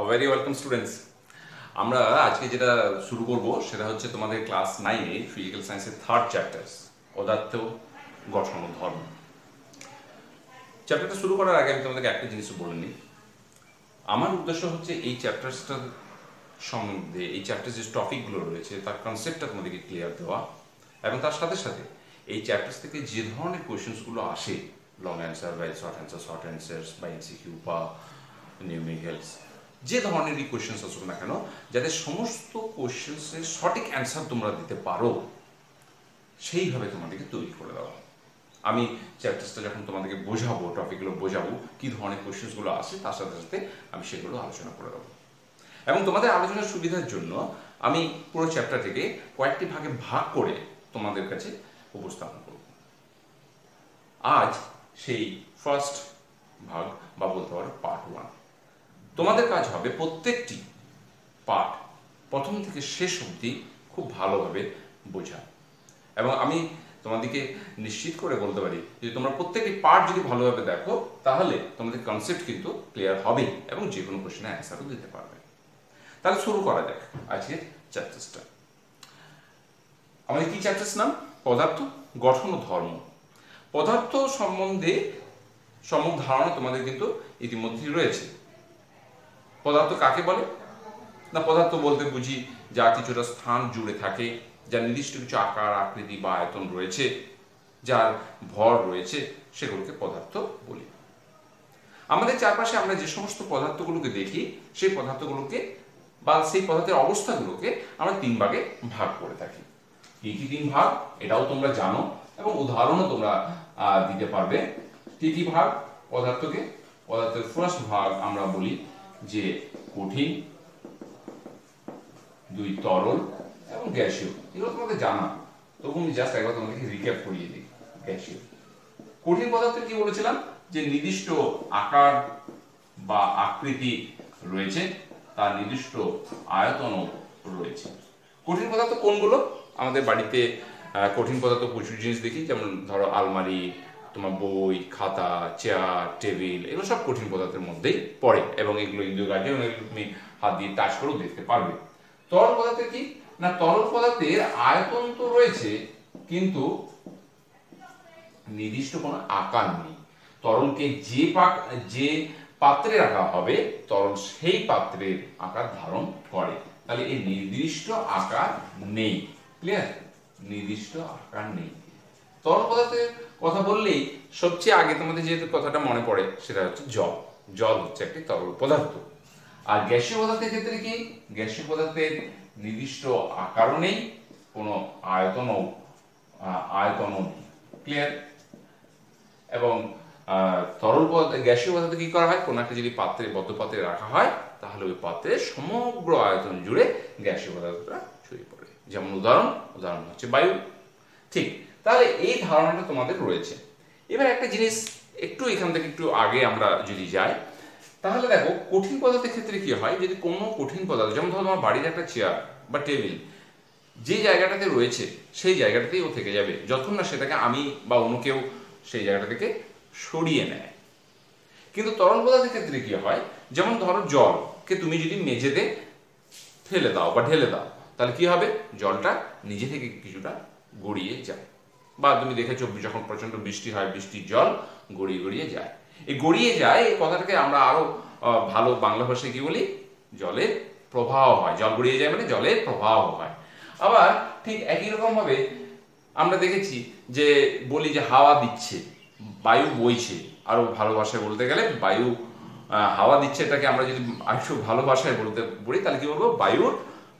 Very welcome students. আমরা আজকে যেটা শুরু করব সেটা হচ্ছে তোমাদের ক্লাস 9 এ ফিজিক্যাল সায়েন্সের থার্ড চ্যাপ্টার পদার্থ, গঠন ও ধর্ম। চ্যাপ্টারটা শুরু করার আগে আমি তোমাদেরকে একটা জিনিস বলে নিই। আমার উদ্দেশ্য হচ্ছে এই চ্যাপ্টারটার সম্বন্ধে, এই চ্যাপ্টার যে টপিকগুলো রয়েছে তার কনসেপ্টটা তোমাদেরকে ক্লিয়ার দেওয়া, এবং তার সাথে সাথে এই চ্যাপ্টার থেকে যে ধরনের কোয়েশ্চেন্সগুলো আসে, লং অ্যান্সার বা শর্ট অ্যান্সার্স বা এমসিকিউ বা নিউমেরিক্যালস, যে ধরনেরই কোয়েশ্চেন্স আসুক না কেন, যাতে সমস্ত কোয়েশ্চেন্সের সঠিক অ্যান্সার তোমরা দিতে পারো সেইভাবে তোমাদেরকে তৈরি করে দেওয়া। আমি চ্যাপ্টারসটা যখন তোমাদেরকে বোঝাবো, টপিকগুলো বোঝাবো, কী ধরনের কোয়েশ্চেন্সগুলো আসে তার সাথে সাথে আমি সেগুলো আলোচনা করে দেবো। এবং তোমাদের আলোচনার সুবিধার জন্য আমি পুরো চ্যাপ্টারটিকে কয়েকটি ভাগে ভাগ করে তোমাদের কাছে উপস্থাপন করব। আজ সেই ফার্স্ট ভাগ বা বলতে পারো পার্ট 1। তোমাদের কাজ হবে প্রত্যেকটি পার্ট প্রথম থেকে শেষ অবধি খুব ভালোভাবে বোঝা। এবং আমি তোমাদেরকে নিশ্চিত করে বলতে পারি যে তোমরা প্রত্যেকটি পার্ট যদি ভালোভাবে দেখো তাহলে তোমাদের কনসেপ্ট কিন্তু ক্লিয়ার হবে এবং যে কোনো কোশ্চেনের অ্যান্সারও দিতে পারবে। তাহলে শুরু করা যাক আজকের চ্যাপ্টারটা। আমাদের কি চ্যাপ্টার নাম? পদার্থ, গঠন ও ধর্ম। পদার্থ সম্বন্ধে সম্যক ধারণা তোমাদের কিন্তু ইতিমধ্যেই রয়েছে। পদার্থ কাকে বলে? না, পদার্থ বলতে বুঝি যা কিছুটা স্থান জুড়ে থাকে, যার নির্দিষ্ট কিছু আকার, আকৃতি বা আয়তন রয়েছে, যার ভর রয়েছে, সেগুলোকে পদার্থ বলি। আমাদের চারপাশে আমরা যে সমস্ত পদার্থগুলোকে দেখি সেই পদার্থগুলোকে বা সেই পদার্থের অবস্থাগুলোকে আমরা 3 ভাগে ভাগ করে থাকি। কি কি 3 ভাগ এটাও তোমরা জানো এবং উদাহরণও তোমরা দিতে পারবে। কি কি ভাগ পদার্থকে? পদার্থের ফার্স্ট ভাগ আমরা বলি যে কঠিন, 2 তরল এবং গ্যাসীয়। এগুলো তোমাদের জানা, তবু আমি জাস্ট একবার তোমাদেরকে রিক্যাপ করিয়ে দিই। গ্যাসীয় কঠিন পদার্থ কি বলেছিলাম? যে নির্দিষ্ট আকার বা আকৃতি রয়েছে, তার নির্দিষ্ট আয়তনও রয়েছে। কঠিন পদার্থ কোনগুলো? আমাদের বাড়িতে কঠিন পদার্থ প্রচুর জিনিস দেখি, যেমন ধরো আলমারি, তোমার বই, খাতা, চেয়ার, টেবিল, এগুলো সব কঠিন পদার্থের মধ্যেই পড়ে এবং এগুলো ইনডোর গার্ডেন তুমি হাত দিয়ে টাচ করেও দেখতে পারবে। তরল পদার্থ কি? না, তরল পদার্থের আয়তন তো রয়েছে কিন্তু নির্দিষ্ট কোনো আকার নেই। তরলকে যে পাত্রে রাখা হবে তরল সেই পাত্রের আকার ধারণ করে, তাহলে এই নির্দিষ্ট আকার নেই। ক্লিয়ার? নির্দিষ্ট আকার নেই। তরল পদার্থের কথা বললেই সবচেয়ে আগে তোমাদের যে কথাটা মনে পড়ে সেটা হচ্ছে জল। জল হচ্ছে একটি তরল পদার্থ। আর গ্যাসীয় পদার্থের ক্ষেত্রে কি? গ্যাসীয় পদার্থের নির্দিষ্ট আকারও নেই, কোনো আয়তনও নেই। ক্লিয়ার? এবং তরল পদার্থ, গ্যাসীয় পদার্থ কি করা হয়? কোনো একটা যদি বদ্ধ পাত্রে রাখা হয় তাহলে ওই পাত্রের সমগ্র আয়তন জুড়ে গ্যাসীয় পদার্থটা ছড়িয়ে পড়ে। যেমন উদাহরণ হচ্ছে বায়ু। ঠিক, তাহলে এই ধারণাটা তোমাদের রয়েছে। এবার একটা জিনিস একটু এখান থেকে একটু আগে আমরা যদি যাই তাহলে দেখো কঠিন পদার্থের ক্ষেত্রে কি হয়। যদি কোনো কঠিন পদার্থ, যেমন ধরো তোমার বাড়ির একটা চেয়ার বা টেবিল, যে জায়গাটাতে রয়েছে সেই জায়গাটাতেই ও থেকে যাবে যতক্ষণ না সেটাকে আমি বা অন্য কেউ সেই জায়গাটা থেকে সরিয়ে নেয়। কিন্তু তরল পদার্থের ক্ষেত্রে কি হয়? যেমন ধরো জলকে তুমি যদি মেঝেতে ফেলে দাও বা ঢেলে দাও তাহলে কি হবে? জলটা নিজে থেকে কিছুটা গড়িয়ে যায়। বা তুমি দেখেছো যখন প্রচন্ড বৃষ্টি হয়, বৃষ্টির জল গড়িয়ে যায়। এই গড়িয়ে যায় এই কথাটাকে আমরা আরো ভালো বাংলা ভাষায় কি বলি? জলের প্রবাহ হয়। জল গড়িয়ে যায় মানে জলের প্রবাহ হয়। আবার ঠিক একই রকম ভাবে আমরা দেখেছি যে বলি যে হাওয়া দিচ্ছে, বায়ু বইছে। আরো ভালো ভাষায় বলতে গেলে বায়ু হাওয়া দিচ্ছে, এটাকে আমরা যদি একটু ভালো ভাষায় বলতে বলি তাহলে কি বলবো? বায়ুর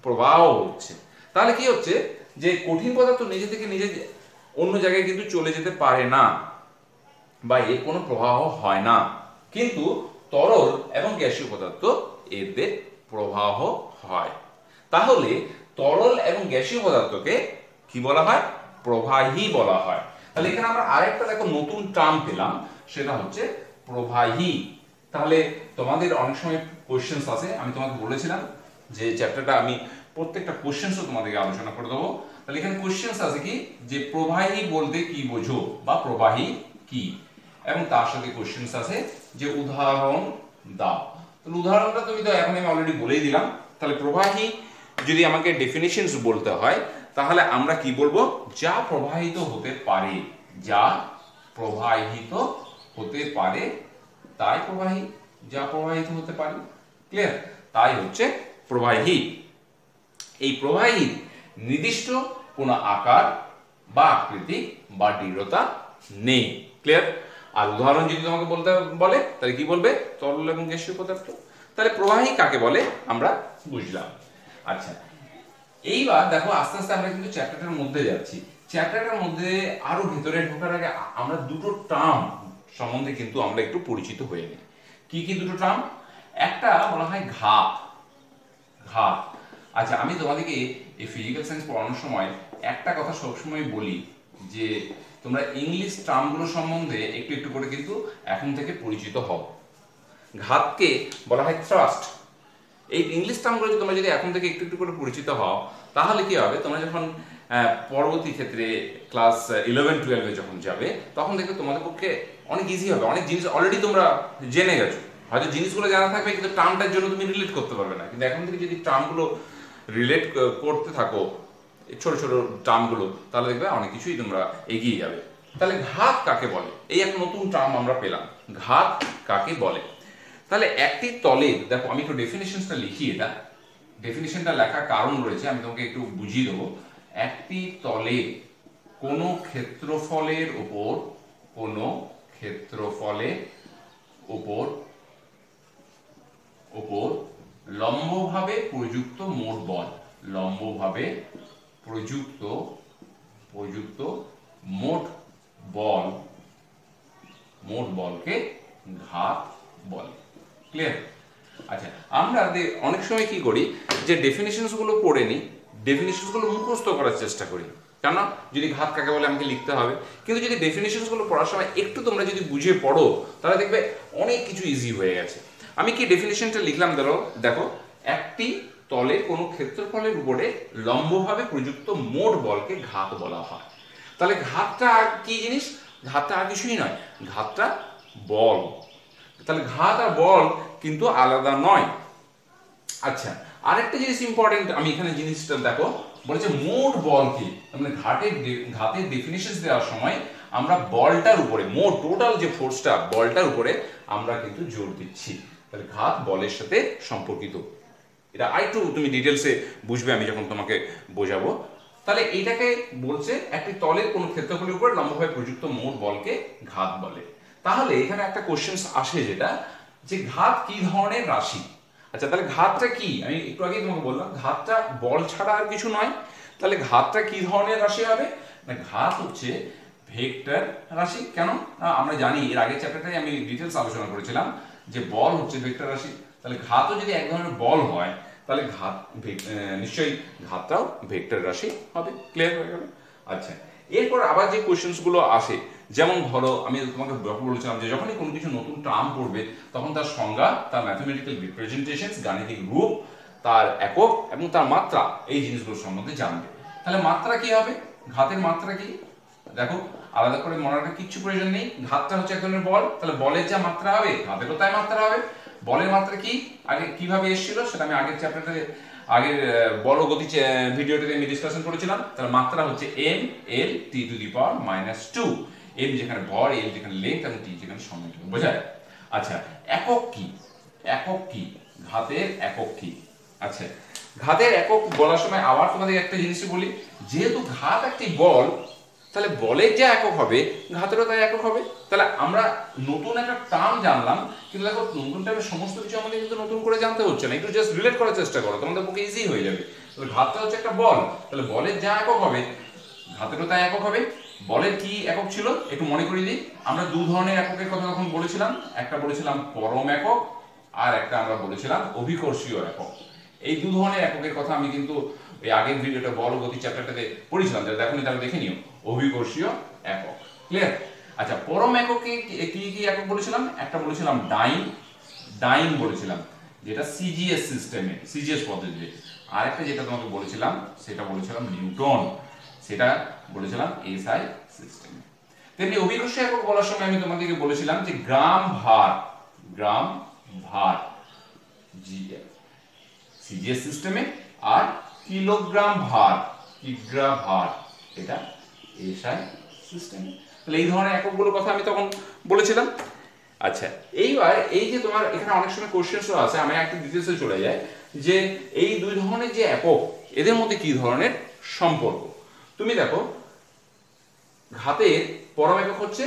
প্রবাহ হচ্ছে। তাহলে কি হচ্ছে যে কঠিন পদার্থ নিজে থেকে নিজে অন্য জায়গায় কিন্তু চলে যেতে পারে না বা এর কোনো প্রবাহ হয় না। কিন্তু তরল এবং গ্যাসীয় পদার্থ এদের প্রবাহ হয়। তাহলে তরল এবং গ্যাসীয় পদার্থকে কি বলা হয়? প্রবাহী বলা হয়। তাহলে এখানে আমরা আরেকটা দেখো নতুন টার্ম পেলাম, সেটা হচ্ছে প্রবাহী। তাহলে তোমাদের অনেক সময় কোশ্চেন্স আছে, আমি তোমাকে বলেছিলাম যে চ্যাপ্টারটা আমি প্রত্যেকটা কোশ্চেন্সও তোমাদেরকে আলোচনা করে দেবো। তাহলে এখানে কোশ্চেন্স আছে কি যে প্রবাহী বলতে কি বোঝো বা প্রবাহী কি, এবং তার সাথে কোশ্চেন্স আছে যে উদাহরণ দাও। তাহলে উদাহরণটা তুমি তো এখন আমি অলরেডি বলেই দিলাম। তাহলে প্রবাহী যদি আমাকে ডেফিনিশনস বলতে হয় তাহলে আমরা কি বলবো, যা প্রবাহিত হতে পারে, যা প্রবাহিত হতে পারে তাই প্রবাহী, যা প্রবাহিত হতে পারে, ক্লিয়ার, তাই হচ্ছে প্রবাহী। এই প্রবাহীর নির্দিষ্ট কোনো আকার বা আকৃতি বা দৃঢ়তা নেই, ক্লিয়ার। আর উদাহরণ যদি তোমাকে বলতে বলে তাহলে কি বলবে, তরল এবং গ্যাসীয় পদার্থ। তাহলে প্রবাহী কাকে বলে আমরা বুঝলাম। আচ্ছা, এইবার দেখো আস্তে আস্তে আমরা কিন্তু চ্যাপ্টারটার মধ্যে যাচ্ছি। চ্যাপ্টারটার মধ্যে আরো ভিতরে ঢোকার আগে আমরা দুটো টার্ম সম্বন্ধে কিন্তু আমরা একটু পরিচিত হয়ে নিই। কি কি দুটো টার্ম? একটা বলা হয় ঘাত। ঘাত, আচ্ছা আমি তোমাদেরকে এই ফিজিক্যাল সায়েন্স পড়ানোর সময় একটা কথা সবসময় বলি যে তোমরা ইংলিশ টার্মগুলো সম্বন্ধে একটু একটু করে কিন্তু এখন থেকে পরিচিত হও। ঘাতকে বলা হয় থ্রাস্ট। এই ইংলিশ টার্মগুলো যদি তোমরা যদি এখন থেকে একটু একটু করে পরিচিত হও তাহলে কি হবে, তোমরা যখন পরবর্তী ক্ষেত্রে ক্লাস 11-12 যখন যাবে তখন দেখবে তোমাদের পক্ষে অনেক ইজি হবে। অনেক জিনিস অলরেডি তোমরা জেনে গেছো, হয়তো জিনিসগুলো জানা থাকবে কিন্তু টার্মটার জন্য তুমি রিলেট করতে পারবে না। কিন্তু এখন থেকে যদি টার্মগুলো রিলেট করতে থাকো, ছোট ছোট টার্মগুলো, তাহলে দেখবে অনেক কিছুই তোমরা এগিয়ে যাবে। তাহলে ঘাত কাকে বলে, এই একটা নতুন টার্ম আমরা পেলাম, ঘাত কাকে বলে। তাহলে একটি তলের, দেখো আমি একটু ডেফিনিশনটা লিখি, এটা ডেফিনিশনটা লেখার কারণ রয়েছে, আমি তোমাকে একটু বুঝিয়ে দেবো। একটি তলে কোনো ক্ষেত্রফলের উপর, কোনো ক্ষেত্রফলের উপর উপর লম্বভাবে প্রযুক্ত মোট বল, লম্বভাবে প্রযুক্ত প্রযুক্ত মোট বল, মোট বলকে ঘাত বলে, ক্লিয়ার। আচ্ছা, আমরা অনেক সময় কি করি যে ডেফিনিশনস গুলো পড়ে নিই, ডেফিনিশনস গুলো মুখস্থ করার চেষ্টা করি, কেন, যদি ঘাত কাকে বলে আমাকে লিখতে হবে। কিন্তু যদি ডেফিনিশনস গুলো পড়ার সময় একটু তোমরা যদি বুঝে পড়ো তাহলে দেখবে অনেক কিছু ইজি হয়ে গেছে। আমি কি ডেফিনিশনটা লিখলাম, দেখো একটি তলে কোনো ক্ষেত্রফলের উপরে লম্বভাবে প্রযুক্ত মোট বলকে ঘাত বলা হয়। তাহলে ঘাতটা কি জিনিস, ঘাতটা আর কিছুই নয়, ঘাতটা বল। তাহলে ঘাত আর বল কিন্তু আলাদা নয়। আচ্ছা, আরেকটা জিনিস ইম্পর্টেন্ট, আমি এখানে জিনিসটা দেখো বলেছে মোট বল কি, মানে ঘাতের ডেফিনিশন দেওয়ার সময় আমরা বলটার উপরে, মোট টোটাল যে ফোর্সটা বলটার উপরে আমরা কিন্তু জোর দিচ্ছি। তাহলে ঘাত বলের সাথে সম্পর্কিত, এটা আরেকটু তুমি ডিটেলসে বুঝবে আমি যখন তোমাকে বোঝাবো। তাহলে এইটাকে বলছে একটি তলের কোনো ক্ষেত্রফলের উপর লম্বভাবে প্রযুক্ত মোট বলকে ঘাত বলে। তাহলে এখানে একটা কোশ্চেন আসে যেটা, যে ঘাত কি ধরনের রাশি। আচ্ছা, তাহলে ঘাতটা কি, আমি একটু আগে তোমাকে বললাম ঘাতটা বল ছাড়া আর কিছু নয়। তাহলে ঘাতটা কি ধরনের রাশি হবে, না ঘাত হচ্ছে ভেক্টর রাশি। কেন, আমরা জানি এর আগের চ্যাপ্টারে আমি ডিটেলস আলোচনা করেছিলাম যে বল হচ্ছে ভেক্টর রাশি। তাহলে ঘাতও যদি এক ধরনের বল হয় তাহলে ঘাত নিশ্চয়ই ঘাতটাও ভেক্টর রাশি হবে, ক্লিয়ার হয়ে গেল। আচ্ছা, এরপর আবার যে কোশ্চেন্স গুলো আসে, যেমন ধরো আমি তোমাকে বলেছিলাম যে যখনই কোনো কিছু নতুন টার্ম পড়বে তখন তার সংজ্ঞা, তার ম্যাথমেটিক্যাল রিপ্রেজেন্টেশন, গাণিতিক রূপ, তার একক এবং তার মাত্রা, এই জিনিসগুলো সম্বন্ধে জানবে। তাহলে মাত্রা কি হবে, ঘাতের মাত্রা কি, দেখো আলাদা করে মনে রাখার কিচ্ছু প্রয়োজন নেই। ঘাতটা হচ্ছে এক ধরনের বল, তাহলে বলের যা মাত্রা হবে ঘাতেরও তাই মাত্রা হবে। বলের মাত্রা কি আগে কিভাবে এসেছিল সেটা আমি আগের চ্যাপ্টারে, আগের বল গতি ভিডিওটাতে আমি ডিসকাশন করেছিলাম। তাহলে মাত্রা হচ্ছে m l t⁻⁻², m যেখানে ভর, l যেখানে লেন্থ এবং t যেখানে সময় বোঝায়। আচ্ছা, একক কি, একক কি, ঘাতের একক কি। আচ্ছা, ঘাতের একক বলার সময় আবার তোমাদের একটা জিনিস বলি, যেহেতু ঘাত একটি বল তাহলে বলের যা একক হবে ঘাতেরও তাই একক হবে। তাহলে আমরা নতুন একটা টার্ম জানলাম, কিন্তু দেখো নতুন টার্মের সমস্ত কিছু আমাদের কিন্তু নতুন করে জানতে হচ্ছে না, একটু জাস্ট রিলেট করার চেষ্টা করো, তোমাদের পক্ষে ইজি হয়ে যাবে। তাহলে ঘাতটা হচ্ছে একটা বল, তাহলে বলের যা একক হবে ঘাতেরও তাই একক হবে। বলের কি একক ছিল একটু মনে করিয়ে দিই, আমরা দু ধরনের এককের কথা তখন বলেছিলাম, একটা বলেছিলাম পরম একক আর একটা আমরা বলেছিলাম অভিকর্ষীয় একক। এই দু ধরনের এককের কথা আমি কিন্তু এই আগের ভিডিওটা বল গতি চ্যাপ্টারটাতে পড়েছিলাম, যারা দেখোনি তারা দেখে নিও, অভিকর্ষীয় একক, ক্লিয়ার। আচ্ছা, পরম এককে কি কি একক বলেছিলাম, একটা বলেছিলাম ডাইন, ডাইন বলেছিলাম যেটা সিজিএস সিস্টেমে, সিজিএস পদ্ধতিতে। আরেকটা যেটা তোমাকে বলেছিলাম সেটা বলেছিলাম নিউটন, সেটা বলেছিলাম এসআই সিস্টেমে। তেমনি অভিকর্ষীয় একক বলার সময় আমি তোমাদেরকে বলেছিলাম যে গ্রাম ভার, গ্রাম ভার, জিএফ সিজিএস সিস্টেমে, আর কিলোগ্রাম ভার এটা এসআই সিস্টেমে। তাহলে এই ধরনের এককগুলোর কথা আমি তখন বলেছিলাম। আচ্ছা, এইবার এই যে তোমার এখানে অনেক সময় কোশ্চেনও আছে, আমি একটা ডিটেলসে চলে যাই যে এই দুই ধরনের যে একক এদের মধ্যে কি ধরনের সম্পর্ক। তুমি দেখো ঘাতের পরম একক হচ্ছে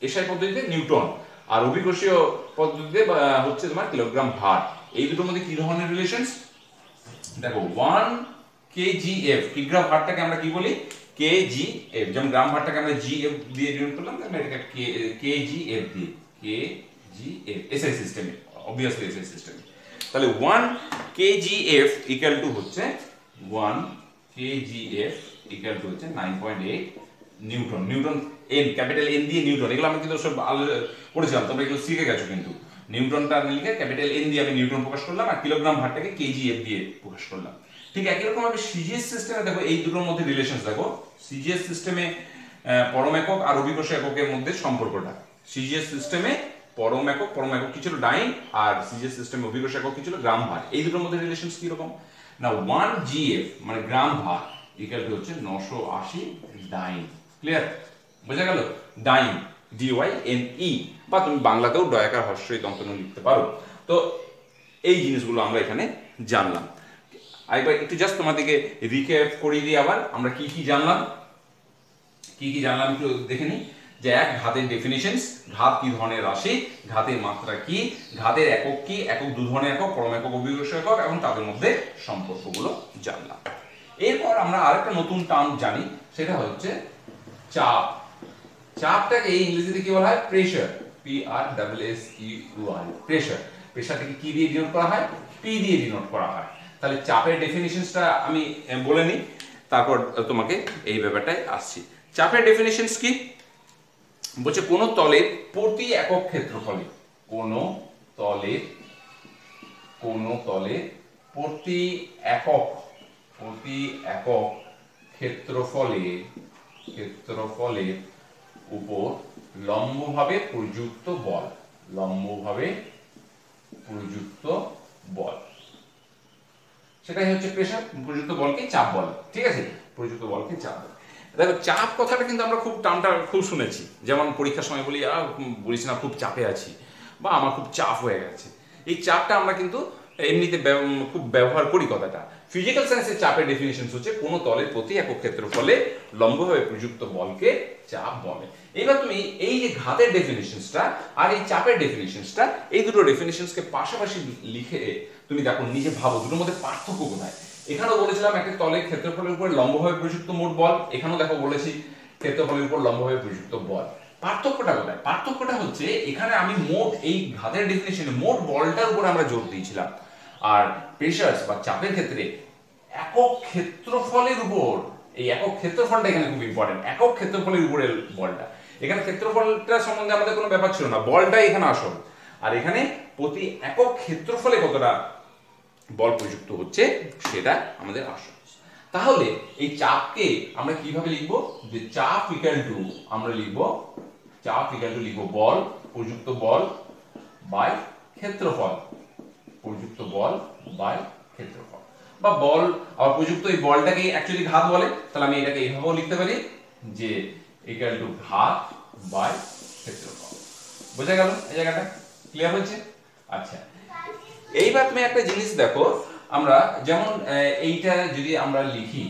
এসআই পদ্ধতিতে নিউটন, আর অভিকর্ষীয় পদ্ধতিতে হচ্ছে তোমার কিলোগ্রাম ভার। এই দুটোর মধ্যে কি ধরনের রিলেশনস দেখো, 1 kgf কিগ্রা ভারটাকে আমরা কি বলি kgf, যেমন গ্রাম ভারটাকে আমরা gf দিয়ে ডিনোট করলাম, আমরা এটাকে kgf দিয়ে kgf এসআই সিস্টেমে, অবভিয়াসলি এসআই সিস্টেমে। তাহলে 1 kgf ইকুয়াল টু হচ্ছে 1 kgf ইকুয়াল টু হচ্ছে 9.8 Newton. Newton N, capital N দিয়ে নিউটন, এগুলো আমি কিন্তু সব পড়েছিলাম, তোমরা এগুলো শিখে গেছো। কিন্তু নিউটনটা লিখে ক্যাপিটাল এন দিয়ে আমি নিউটন প্রকাশ করলাম, আর কিলোগ্রাম ভারটাকে কেজিএফ দিয়ে প্রকাশ করলাম। ঠিক একই রকম ভাবে সিজিএস সিস্টেমে দেখো এই দুটোর মধ্যে রিলেশনস দেখো। সিজিএস সিস্টেমে পরম একক আর অভিকর্ষী এককের মধ্যে সম্পর্কটা, সিজিএস সিস্টেমে পরম একক কি ছিল ডাইন, আর সিজিএস সিস্টেমে অভিকর্ষী একক কি ছিল গ্রাম ভার। এই দুটোর মধ্যে রিলেশনস কি রকম না, 1 জিএফ মানে গ্রাম ভার ইকুয়াল টু হচ্ছে 980 ডাইন। ক্লিয়ার, বোঝা গেল? ডাইন DYNE, বা তুমি বাংলাতেও ডয়াকার হর্ষই দন্তন লিখতে পারো। তো এই জিনিসগুলো আমরা এখানে জানলাম। আরেকবার একটু জাস্ট তোমাদেরকে রিক্যাপ করিয়ে দিই আবার আমরা কি কি জানলাম একটু দেখে নিই। যে এক, ঘাতের ডেফিনিশনস, ঘাত কি ধরনের রাশি, ঘাতের মাত্রা কি, ঘাতের একক কি, একক দু ধরনের একক, পরম একক, অভিকর্ষী একক, এবং তাদের মধ্যে সম্পর্কগুলো জানলাম। এরপর আমরা আরেকটা নতুন টার্ম জানি, সেটা হচ্ছে চাপ। চাপটাকে ইংরেজিতে কি বলা হয়? Pressure, PRESSUR, pressure. প্রেসারটাকে কি দিয়ে ডিনোট করা হয়? P দিয়ে ডিনোট করা হয়। তাহলে চাপের ডেফিনিশনসটা আমি বলে নিই, তারপর তোমাকে এই ব্যাপারটায় আসছি। চাপের ডেফিনিশনস কি বলছে? কোন তলের প্রতি একক ক্ষেত্রফলে, কোন তলের প্রতি একক ক্ষেত্রফলের উপর লম্বভাবে প্রযুক্ত বল, সেটাই হচ্ছে প্রেসার। প্রযুক্ত বলকে চাপ বলে, ঠিক আছে? প্রযুক্ত বলকে চাপ বলে। দেখো চাপ কথাটা কিন্তু আমরা টার্মটা খুব শুনেছি, যেমন পরীক্ষার সময় বলিস না খুব চাপে আছি, বা আমার খুব চাপ হয়ে গেছে। এই চাপটা আমরা কিন্তু এমনিতে খুব ব্যবহার করি কথাটা। ফিজিক্যাল সায়েন্সের চাপের ডেফিনিশন হচ্ছে কোন তলের প্রতি একক ক্ষেত্রফলে লম্বভাবে প্রযুক্ত বলকে চাপ বলে। এবার তুমি এই যে ঘাতের ডেফিনিশনসটা আর এই চাপের ডেফিনিশনসটা, এই দুটো ডেফিনিশনসকে পাশাপাশি লিখে তুমি দেখো, নিজে ভাবো দুটোর মধ্যে পার্থক্য কোথায়। এখানেও বলেছিলাম একটা তলের ক্ষেত্রফলের উপর লম্বভাবে প্রযুক্ত মোট বল, এখানেও দেখো বলেছি ক্ষেত্রফলের উপর লম্বভাবে প্রযুক্ত বল। পার্থক্যটা কোথায়? পার্থক্যটা হচ্ছে এখানে আমি মোট এই ঘাতের ডেফিনিশনে মোট বলটার উপর আমরা জোর দিয়েছিলাম, আর প্রেসার বা চাপের ক্ষেত্রে একক ক্ষেত্রফলের উপর, এই একক ক্ষেত্রফলটা এখানে খুব ইম্পর্টেন্ট, একক ক্ষেত্রফলের উপরে বলটা। এখানে ক্ষেত্রফলটা সম্বন্ধে আমাদের কোনো ব্যাপার ছিল না, বলটাই এখানে আসল। আর এখানে প্রতি একক ক্ষেত্রফলে কতটা বল প্রযুক্ত হচ্ছে সেটা আমাদের আসল। তাহলে এই চাপকে আমরা কিভাবে লিখবো? যে চাপ ইকুয়াল টু আমরা লিখবো বল, প্রযুক্ত বল বাই ক্ষেত্রফল, বা বল আর প্রযুক্ত এই বলটাকে অ্যাকচুয়ালি ঘাত বলে। তাহলে আমি এটাকে এইভাবেও লিখতে পারি যে ইকুয়াল টু ঘাত বাই ক্ষেত্রফল। বোঝা গেল এই জায়গাটা? ক্লিয়ার হচ্ছে? আচ্ছা, এইবার তুমি একটা জিনিস দেখো, আমরা যেমন এইটা যদি আমরা লিখি,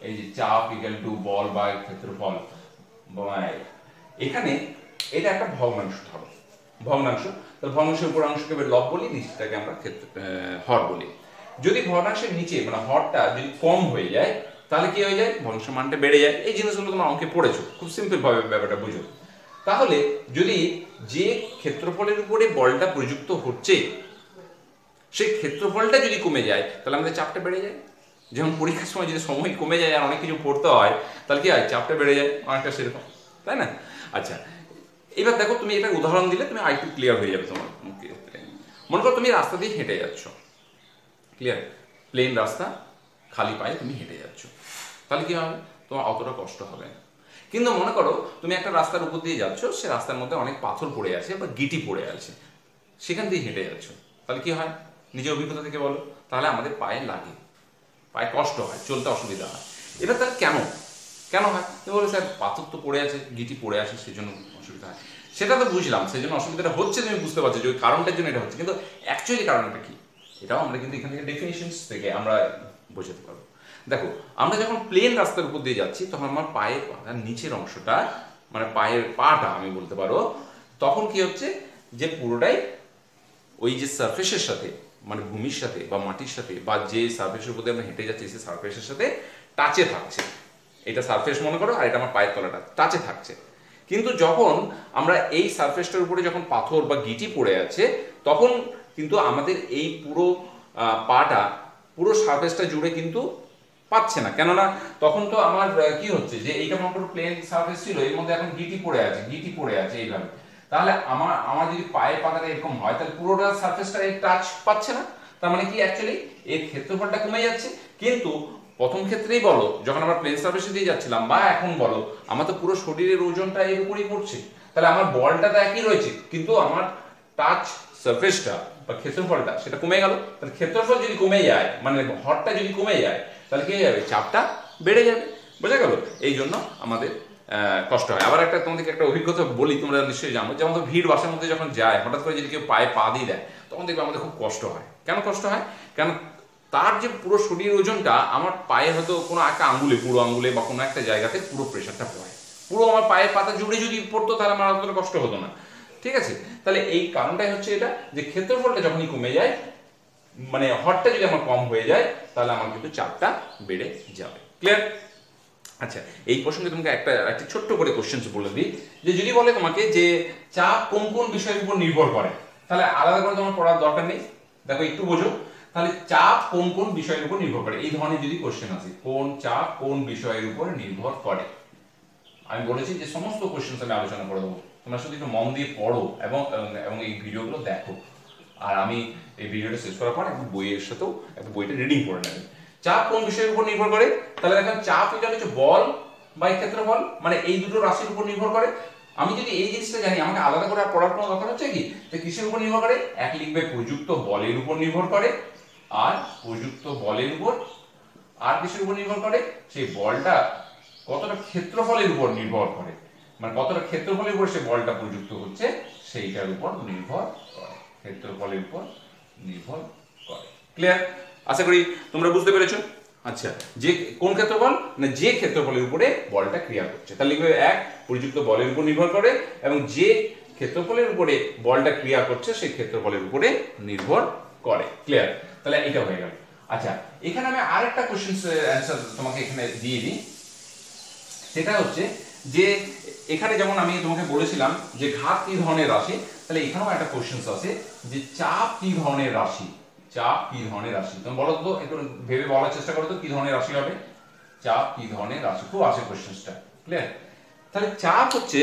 এই যে চাপ ইকুয়াল টু বল বাই ক্ষেত্রফল, এখানে এটা একটা ভগ্নাংশ হবে, ভগ্নাংশ। তাহলে ভগ্নাংশের উপর অংশকে লব বলি, নিচটাকে আমরা হর বলি। যদি ভগ্নাংশের নিচে মানে হরটা যদি কম হয়ে যায়, তাহলে কি হয়ে যায়? ভগ্নাংশের মানটা বেড়ে যায়। এই জিনিসগুলো তোমরা অঙ্কে পড়েছো, খুব সিম্পল ভাবে ব্যাপারটা বুঝো। তাহলে যদি যে ক্ষেত্রফলের উপরে বলটা প্রযুক্ত হচ্ছে সেই ক্ষেত্রফলটা যদি কমে যায়, তাহলে আমাদের চাপটা বেড়ে যায়। যেমন পরীক্ষার সময় যদি সময় কমে যায় আর অনেক কিছু পড়তে হয়, তাহলে কি হয়? চাপটা বেড়ে যায় অনেকটা, সেরকম, তাই না? আচ্ছা, এবার দেখো তুমি এটা উদাহরণ দিলে তুমি আরেকটু ক্লিয়ার হয়ে যাবে তোমার। মনে করো তুমি রাস্তা দিয়ে হেঁটে যাচ্ছ, ক্লিয়ার, প্লেন রাস্তা, খালি পায়ে তুমি হেঁটে যাচ্ছ, তাহলে কি হবে? তোমার অতটা কষ্ট হবে না। কিন্তু মনে করো তুমি একটা রাস্তার উপর দিয়ে যাচ্ছ, সে রাস্তার মধ্যে অনেক পাথর পড়ে আছে বা গিটি পড়ে আছে, সেখান দিয়ে হেঁটে যাচ্ছ, তাহলে কি হয়, নিজের অভিজ্ঞতা থেকে বলো, তাহলে আমাদের পায়ে লাগে, পায়ে কষ্ট হয়, চলতে অসুবিধা হয়। এবার তাহলে কেন কেন হয়? বলে স্যার পাথর তো পড়ে আছে, গিটি পড়ে আসে, সেই জন্য অসুবিধা হয়। সেটা তো বুঝলাম, সেই জন্য অসুবিধাটা হচ্ছে, তুমি বুঝতে পারছো যে ওই কারণটার জন্য এটা হচ্ছে, কিন্তু অ্যাকচুয়ালি কারণটা কি এটাও আমরা কিন্তু এখান থেকে ডেফিনিশনস থেকে আমরা বোঝাতে পারবো। দেখো, আমরা যখন প্লেন রাস্তার উপর দিয়ে যাচ্ছি তখন আমার পায়ের নিচের অংশটা, মানে পায়ের পাটা আমি বলতে পারো, তখন কি হচ্ছে যে পুরোটাই ওই যে সারফেসের সাথে, মানে ভূমির সাথে বা মাটির সাথে বা যে সারফেসের উপর দিয়ে আমরা হেঁটে যাচ্ছি সেই সারফেসের সাথে টাচে থাকছে। এটা সারফেস মনে করো, আর এটা আমার পায়ের তলাটা টাচে থাকছে। কিন্তু যখন আমরা এই সারফেসটার উপরে যখন পাথর বা গিটি পড়ে আছে, তখন কিন্তু আমাদের এই পুরো পাটা পুরো সারফেসটা জুড়ে কিন্তু পাচ্ছে না। কেননা তখন তো আমার কি হচ্ছে যে এইটা মনে করো প্লেন সারফেস ছিল, এর মধ্যে এখন গিটি পড়ে আছে এইভাবে। তাহলে আমার যদি পায়ের পাতাটা এরকম হয়, তাহলে পুরোটা সারফেসটা টাচ পাচ্ছে না। তার মানে কি অ্যাকচুয়ালি এর ক্ষেত্রফলটা কমে যাচ্ছে। কিন্তু প্রথম ক্ষেত্রেই বলো, যখন আমরা প্লেন সারফেসে দিয়ে যাচ্ছিলাম, বা এখন বলো, আমার তো পুরো শরীরের ওজনটা এর উপরেই পড়ছে, তাহলে আমার বলটা তো একই রয়েছে, কিন্তু আমার টাচ সারফেসটা বা ক্ষেত্রফলটা সেটা কমে গেল। তাহলে ক্ষেত্রফল যদি কমে যায়, মানে ভরটা যদি কমে যায়, তাহলে কি যাবে, চাপটা বেড়ে যাবে। বোঝা গেল? এই জন্য আমাদের কষ্ট হয়। আবার একটা তোমাদেরকে একটা অভিজ্ঞতা বলি, তোমরা নিশ্চয়ই জানো, যেমন তো ভিড় বাসের মধ্যে যখন যায়, হঠাৎ করে যদি কেউ পায়ে পা দিয়ে দেয়, তখন দেখবে আমাদের খুব কষ্ট হয়। কেন কষ্ট হয়? কেন, তার যে পুরো শরীর ওজনটা আমার পায়ে হয়তো কোনো একটা আঙ্গুলে, পুরো আঙ্গুলে বা কোনো একটা জায়গাতে পুরো প্রেশারটা পড়ে, পুরো আমার পায়ের পাতা জুড়ে যদি পড়তো তাহলে আমার অতটা কষ্ট হতো না। ঠিক আছে? তাহলে এই কারণটাই হচ্ছে এটা, যে ক্ষেত্রফলটা যখনই কমে যায়, মানে হরটা যদি আমার কম হয়ে যায়, তাহলে আমার কিন্তু চাপটা বেড়ে যাবে। ক্লিয়ার? আচ্ছা, এই প্রসঙ্গে তোমাকে একটা ছোট্ট করে কোশ্চেন্স বলে দিই, যে যদি বলে তোমাকে যে চাপ কোন কোন বিষয়ের উপর নির্ভর করে, তাহলে আলাদা করে তোমার পড়ার দরকার নেই। দেখো একটু বোঝো, তাহলে চাপ কোন কোন বিষয়ের উপর নির্ভর করে, এই ধরনের যদি কোশ্চেন আসে, কোন চাপ কোন বিষয়ের উপর নির্ভর করে, আমি বলেছি যে সমস্ত কোশ্চেন আমি আলোচনা করে দেবো, তোমরা শুধু একটু মন দিয়ে পড়ো এবং এবং এই ভিডিওগুলো দেখো। আর আমি এই ভিডিওটা শেষ করার পর একটু বইয়ের সাথেও একটু বইটা রিডিং করে নেবে। চাপ কোন বিষয়ের উপর নির্ভর করে? তাহলে দেখেন, চাপ এটা হচ্ছে বল বাই ক্ষেত্রফল, মানে এই দুটো রাশির উপর নির্ভর করে। আমি যদি এই জিনিসটা জানি, আমাকে আলাদা করে পড়ার কোনো দরকার হচ্ছে কি? তো কিসের উপর নির্ভর করে? এক লিখবে প্রযুক্ত বলের উপর নির্ভর করে, আর প্রযুক্ত বলের উপর, আর কিসের উপর নির্ভর করে? সেই বলটা কতটা ক্ষেত্রফলের উপর নির্ভর করে, মানে কতটা ক্ষেত্রফলের উপর সে বলটা প্রযুক্ত হচ্ছে সেইটার উপর নির্ভর করে, ক্ষেত্রফলের উপর নির্ভর করে। ক্লিয়ার? আশা করি তোমরা বুঝতে পেরেছো। আচ্ছা, যে কোন ক্ষেত্রফল না, যে ক্ষেত্রফলের উপরে বলটা ক্রিয়া করছে, তাহলে লিখবে এক, প্রযুক্ত বলের উপর নির্ভর করে, এবং যে ক্ষেত্রফলের উপরে বলটা ক্রিয়া করছে সেই ক্ষেত্রফলের উপরে নির্ভর করে। ক্লিয়ার? তাহলে এটা হয়ে গেল। আচ্ছা, এখানে আমি আরেকটা কোশ্চেন অ্যান্সার তোমাকে এখানে দিয়ে দিই। সেটা হচ্ছে যে এখানে যেমন আমি তোমাকে বলেছিলাম যে ঘাত কি ধরনের রাশি, তাহলে এখানেও একটা কোশ্চেন আছে যে চাপ কি ধরনের রাশি, চাপ কি ধরনের রাশি। তুমি বলো তো, একটু ভেবে বলার চেষ্টা করো তো কি ধরনের রাশি হবে, চাপ কি ধরনের রাশি। খুব আসে কোশ্চেনটা। ক্লিয়ার? তাহলে চাপ হচ্ছে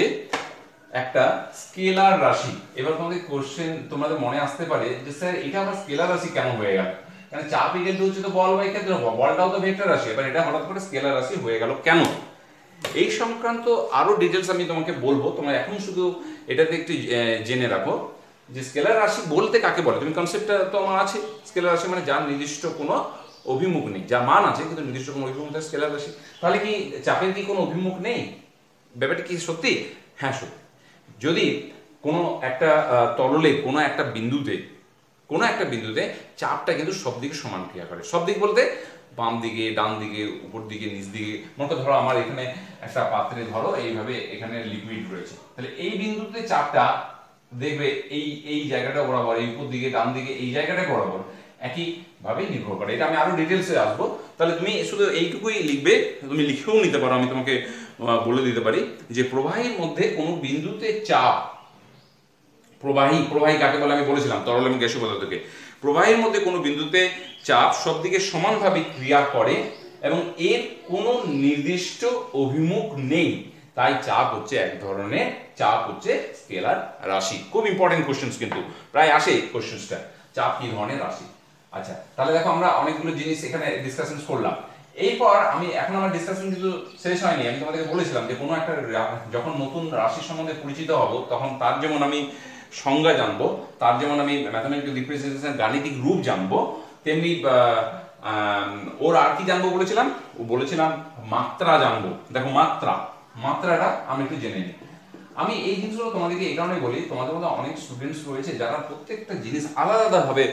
একটা স্কেলার রাশি। এবার তোমাদের কোশ্চেন তোমাদের মনে আসতে পারে যে স্যার এটা আবার স্কেলার রাশি কেন হয়ে গেল? কারণ চাপ ইকুয়াল টু হচ্ছে তো বল বাই ক্ষেত্রফল, বলটাও তো ভেক্টর রাশি, এবার এটা হঠাৎ করে স্কেলার রাশি হয়ে গেল কেন? এই সংক্রান্ত আরো ডিটেলস আমি তোমাকে বলবো, তোমরা এখন শুধু এটাতে একটু জেনে রাখো যে স্কেলার রাশি বলতে কাকে বলে। তুমি কনসেপ্টটা তো আমার আছে, স্কেলার রাশি মানে যার নির্দিষ্ট কোনো অভিমুখ নেই, যার মান আছে কিন্তু নির্দিষ্ট কোনো অভিমুখ নেই, স্কেলার রাশি। তাহলে কি চাপের কি কোনো অভিমুখ নেই? ব্যাপারটা কি সত্যি? হ্যাঁ সত্যি। যদি কোনো একটা তরলে কোনো একটা বিন্দুতে চাপটা কিন্তু সব দিকে সমান ক্রিয়া করে। সব দিক বলতে বাম দিকে, ডান দিকে, উপর দিকে, নিচ দিকে। মনে ধরো আমার এখানে একটা পাত্রে ধরো এইভাবে এখানে লিকুইড রয়েছে, তাহলে এই বিন্দুতে চাপটা দেখবে এই জায়গাটা বরাবর, এই উপর দিকে, ডান দিকে এই জায়গাটা বরাবর একই ভাবে নির্ভর করে। এটা আমি আরো ডিটেলসে আসবো। তাহলে তুমি শুধু এইটুকুই লিখবে, তুমি লিখেও নিতে পারো, আমি তোমাকে বলে দিতে পারি যে প্রবাহীর মধ্যে কোনো বিন্দুতে চাপ, প্রবাহী কাকে বলে আমি বলেছিলাম, তরল এবং গ্যাসীয় পদার্থকে। প্রবাহের মধ্যে কোনো বিন্দুতে চাপ সব দিকে সমানভাবে ক্রিয়া করে এবং এর কোনো নির্দিষ্ট অভিমুখ নেই, তাই চাপ হচ্ছে এক ধরনের, চাপ হচ্ছে স্কেলার রাশি। খুব ইম্পর্টেন্ট কোশ্চেন, কিন্তু প্রায় আসে কোশ্চেনটা, চাপ কি ধরনের রাশি। আচ্ছা, তাহলে দেখো আমরা অনেকগুলো জিনিস এখানে ডিসকাশন করলাম। এরপর এখন আমার ডিসকাশন কিন্তু শেষ হয়নি। আমি তোমাদেরকে বলেছিলাম যে কোনো একটা যখন নতুন রাশি সম্বন্ধে পরিচিত হব, তখন তার যেমন আমি সংজ্ঞা জানবো, তার যেমন আমি ম্যাথমেটিক্যাল রিপ্রেজেন্টেশন গাণিতিক রূপ জানবো, তেমনি ওর আর কি জানবো বলেছিলাম, ও বলেছিলাম মাত্রা জানবো। দেখো মাত্রাটা আমি একটু জেনে নিই। আমি এই জিনিসগুলো তোমাদেরকে এই কারণে বলি, তোমাদের মধ্যে অনেক স্টুডেন্টস রয়েছে যারা প্রত্যেকটা জিনিস আলাদা আলাদাভাবে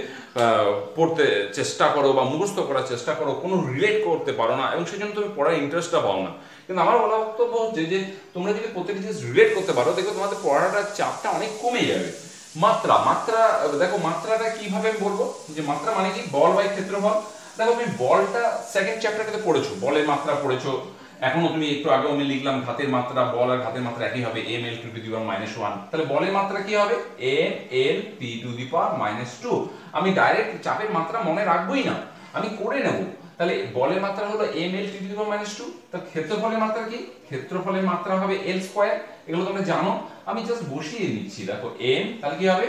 পড়তে চেষ্টা করো বা মুখস্থ করার চেষ্টা করো, কোনো রিলেট করতে পারো না এবং সেই জন্য তুমি পড়ার ইন্টারেস্টটা পাও না। কিন্তু আমার বলা বক্তব্য হচ্ছে যে তোমরা যদি প্রত্যেকটা জিনিস রিলেট করতে পারো, দেখো তোমাদের পড়াটার চাপটা অনেক কমে যাবে। মাত্রা দেখো, মাত্রাটা কিভাবে আমি বলবো, যে মাত্রা মানে কি, বল বাই ক্ষেত্রফল। দেখো তুমি বলটা সেকেন্ড চ্যাপ্টারটাতে পড়েছো, বলের মাত্রা পড়েছো। এখনো তুমি একটু আগেও আমি লিখলাম ঘাতের মাত্রা, বল আর ঘাতের মাত্রা একই হবে, ml টু দি পাওয়ার -1। তাহলে বলের মাত্রা কি হবে, ml p টু দি পাওয়ার -2। আমি ডাইরেক্ট চাপের মাত্রা মনে রাখবোই না, আমি করে নেব। তাহলে বলের মাত্রা হলো ml টু দি পাওয়ার -2। তাহলে ক্ষেত্রফলের মাত্রা কি, ক্ষেত্রফলের মাত্রা হবে l স্কয়ার। এগুলো তোমরা জানো, আমি জাস্ট বসিয়ে নিচ্ছি। দেখো m, তাহলে কি হবে,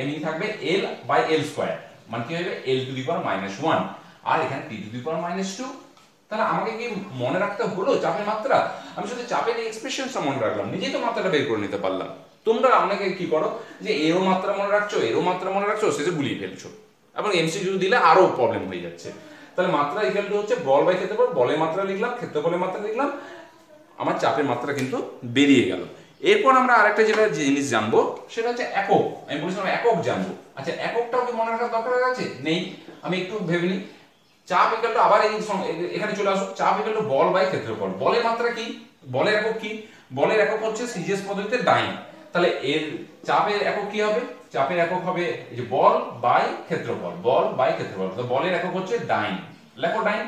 m থাকবে l বাই l স্কয়ার, মানে কি হবে l টু দি পাওয়ার -1, আর এখানে p টু দি পাওয়ার -2। তাহলে আমাকে কি মনে রাখতে হলো চাপের মাত্রা? আমি শুধু চাপের এক্সপ্রেশনটা মনে রাখলাম, নিজেই তো মাত্রাটা বের করে নিতে পারলাম। তোমরা অনেকে কি করো যে এরও মাত্রা মনে রাখছো, এরও মাত্রা মনে রাখছো, শেষে গুলিয়ে ফেলছো এবং এমসিকিউ দিলে আরো প্রবলেম হয়ে যাচ্ছে। তাহলে মাত্রা ইকুয়াল টু হচ্ছে বল বাই ক্ষেত্রফল, বলের মাত্রা লিখলাম, ক্ষেত্রফলের মাত্রা লিখলাম, আমার চাপের মাত্রা কিন্তু বেরিয়ে গেল। এরপর আমরা আরেকটা যেটা জিনিস জানবো সেটা হচ্ছে একক। আমি বলেছিলাম একক জানবো। আচ্ছা, এককটাও কি মনে রাখার দরকার আছে? নেই। আমি একটু ভেবে নিই। চাপ ইকুয়াল টু, আবার এখানে চলে আসো, চাপ ইকুয়াল টু বল বাই ক্ষেত্রফল। বলের মাত্রা কি, বলের একক কি, বলের একক হচ্ছে সিজিএস পদ্ধতিতে ডাইন। তাহলে এর চাপের একক কি হবে, চাপের একক হবে এই যে বল বাই ক্ষেত্রফল, বল বাই ক্ষেত্রফল। তো বলের একক হচ্ছে ডাইন, লেখো ডাইন।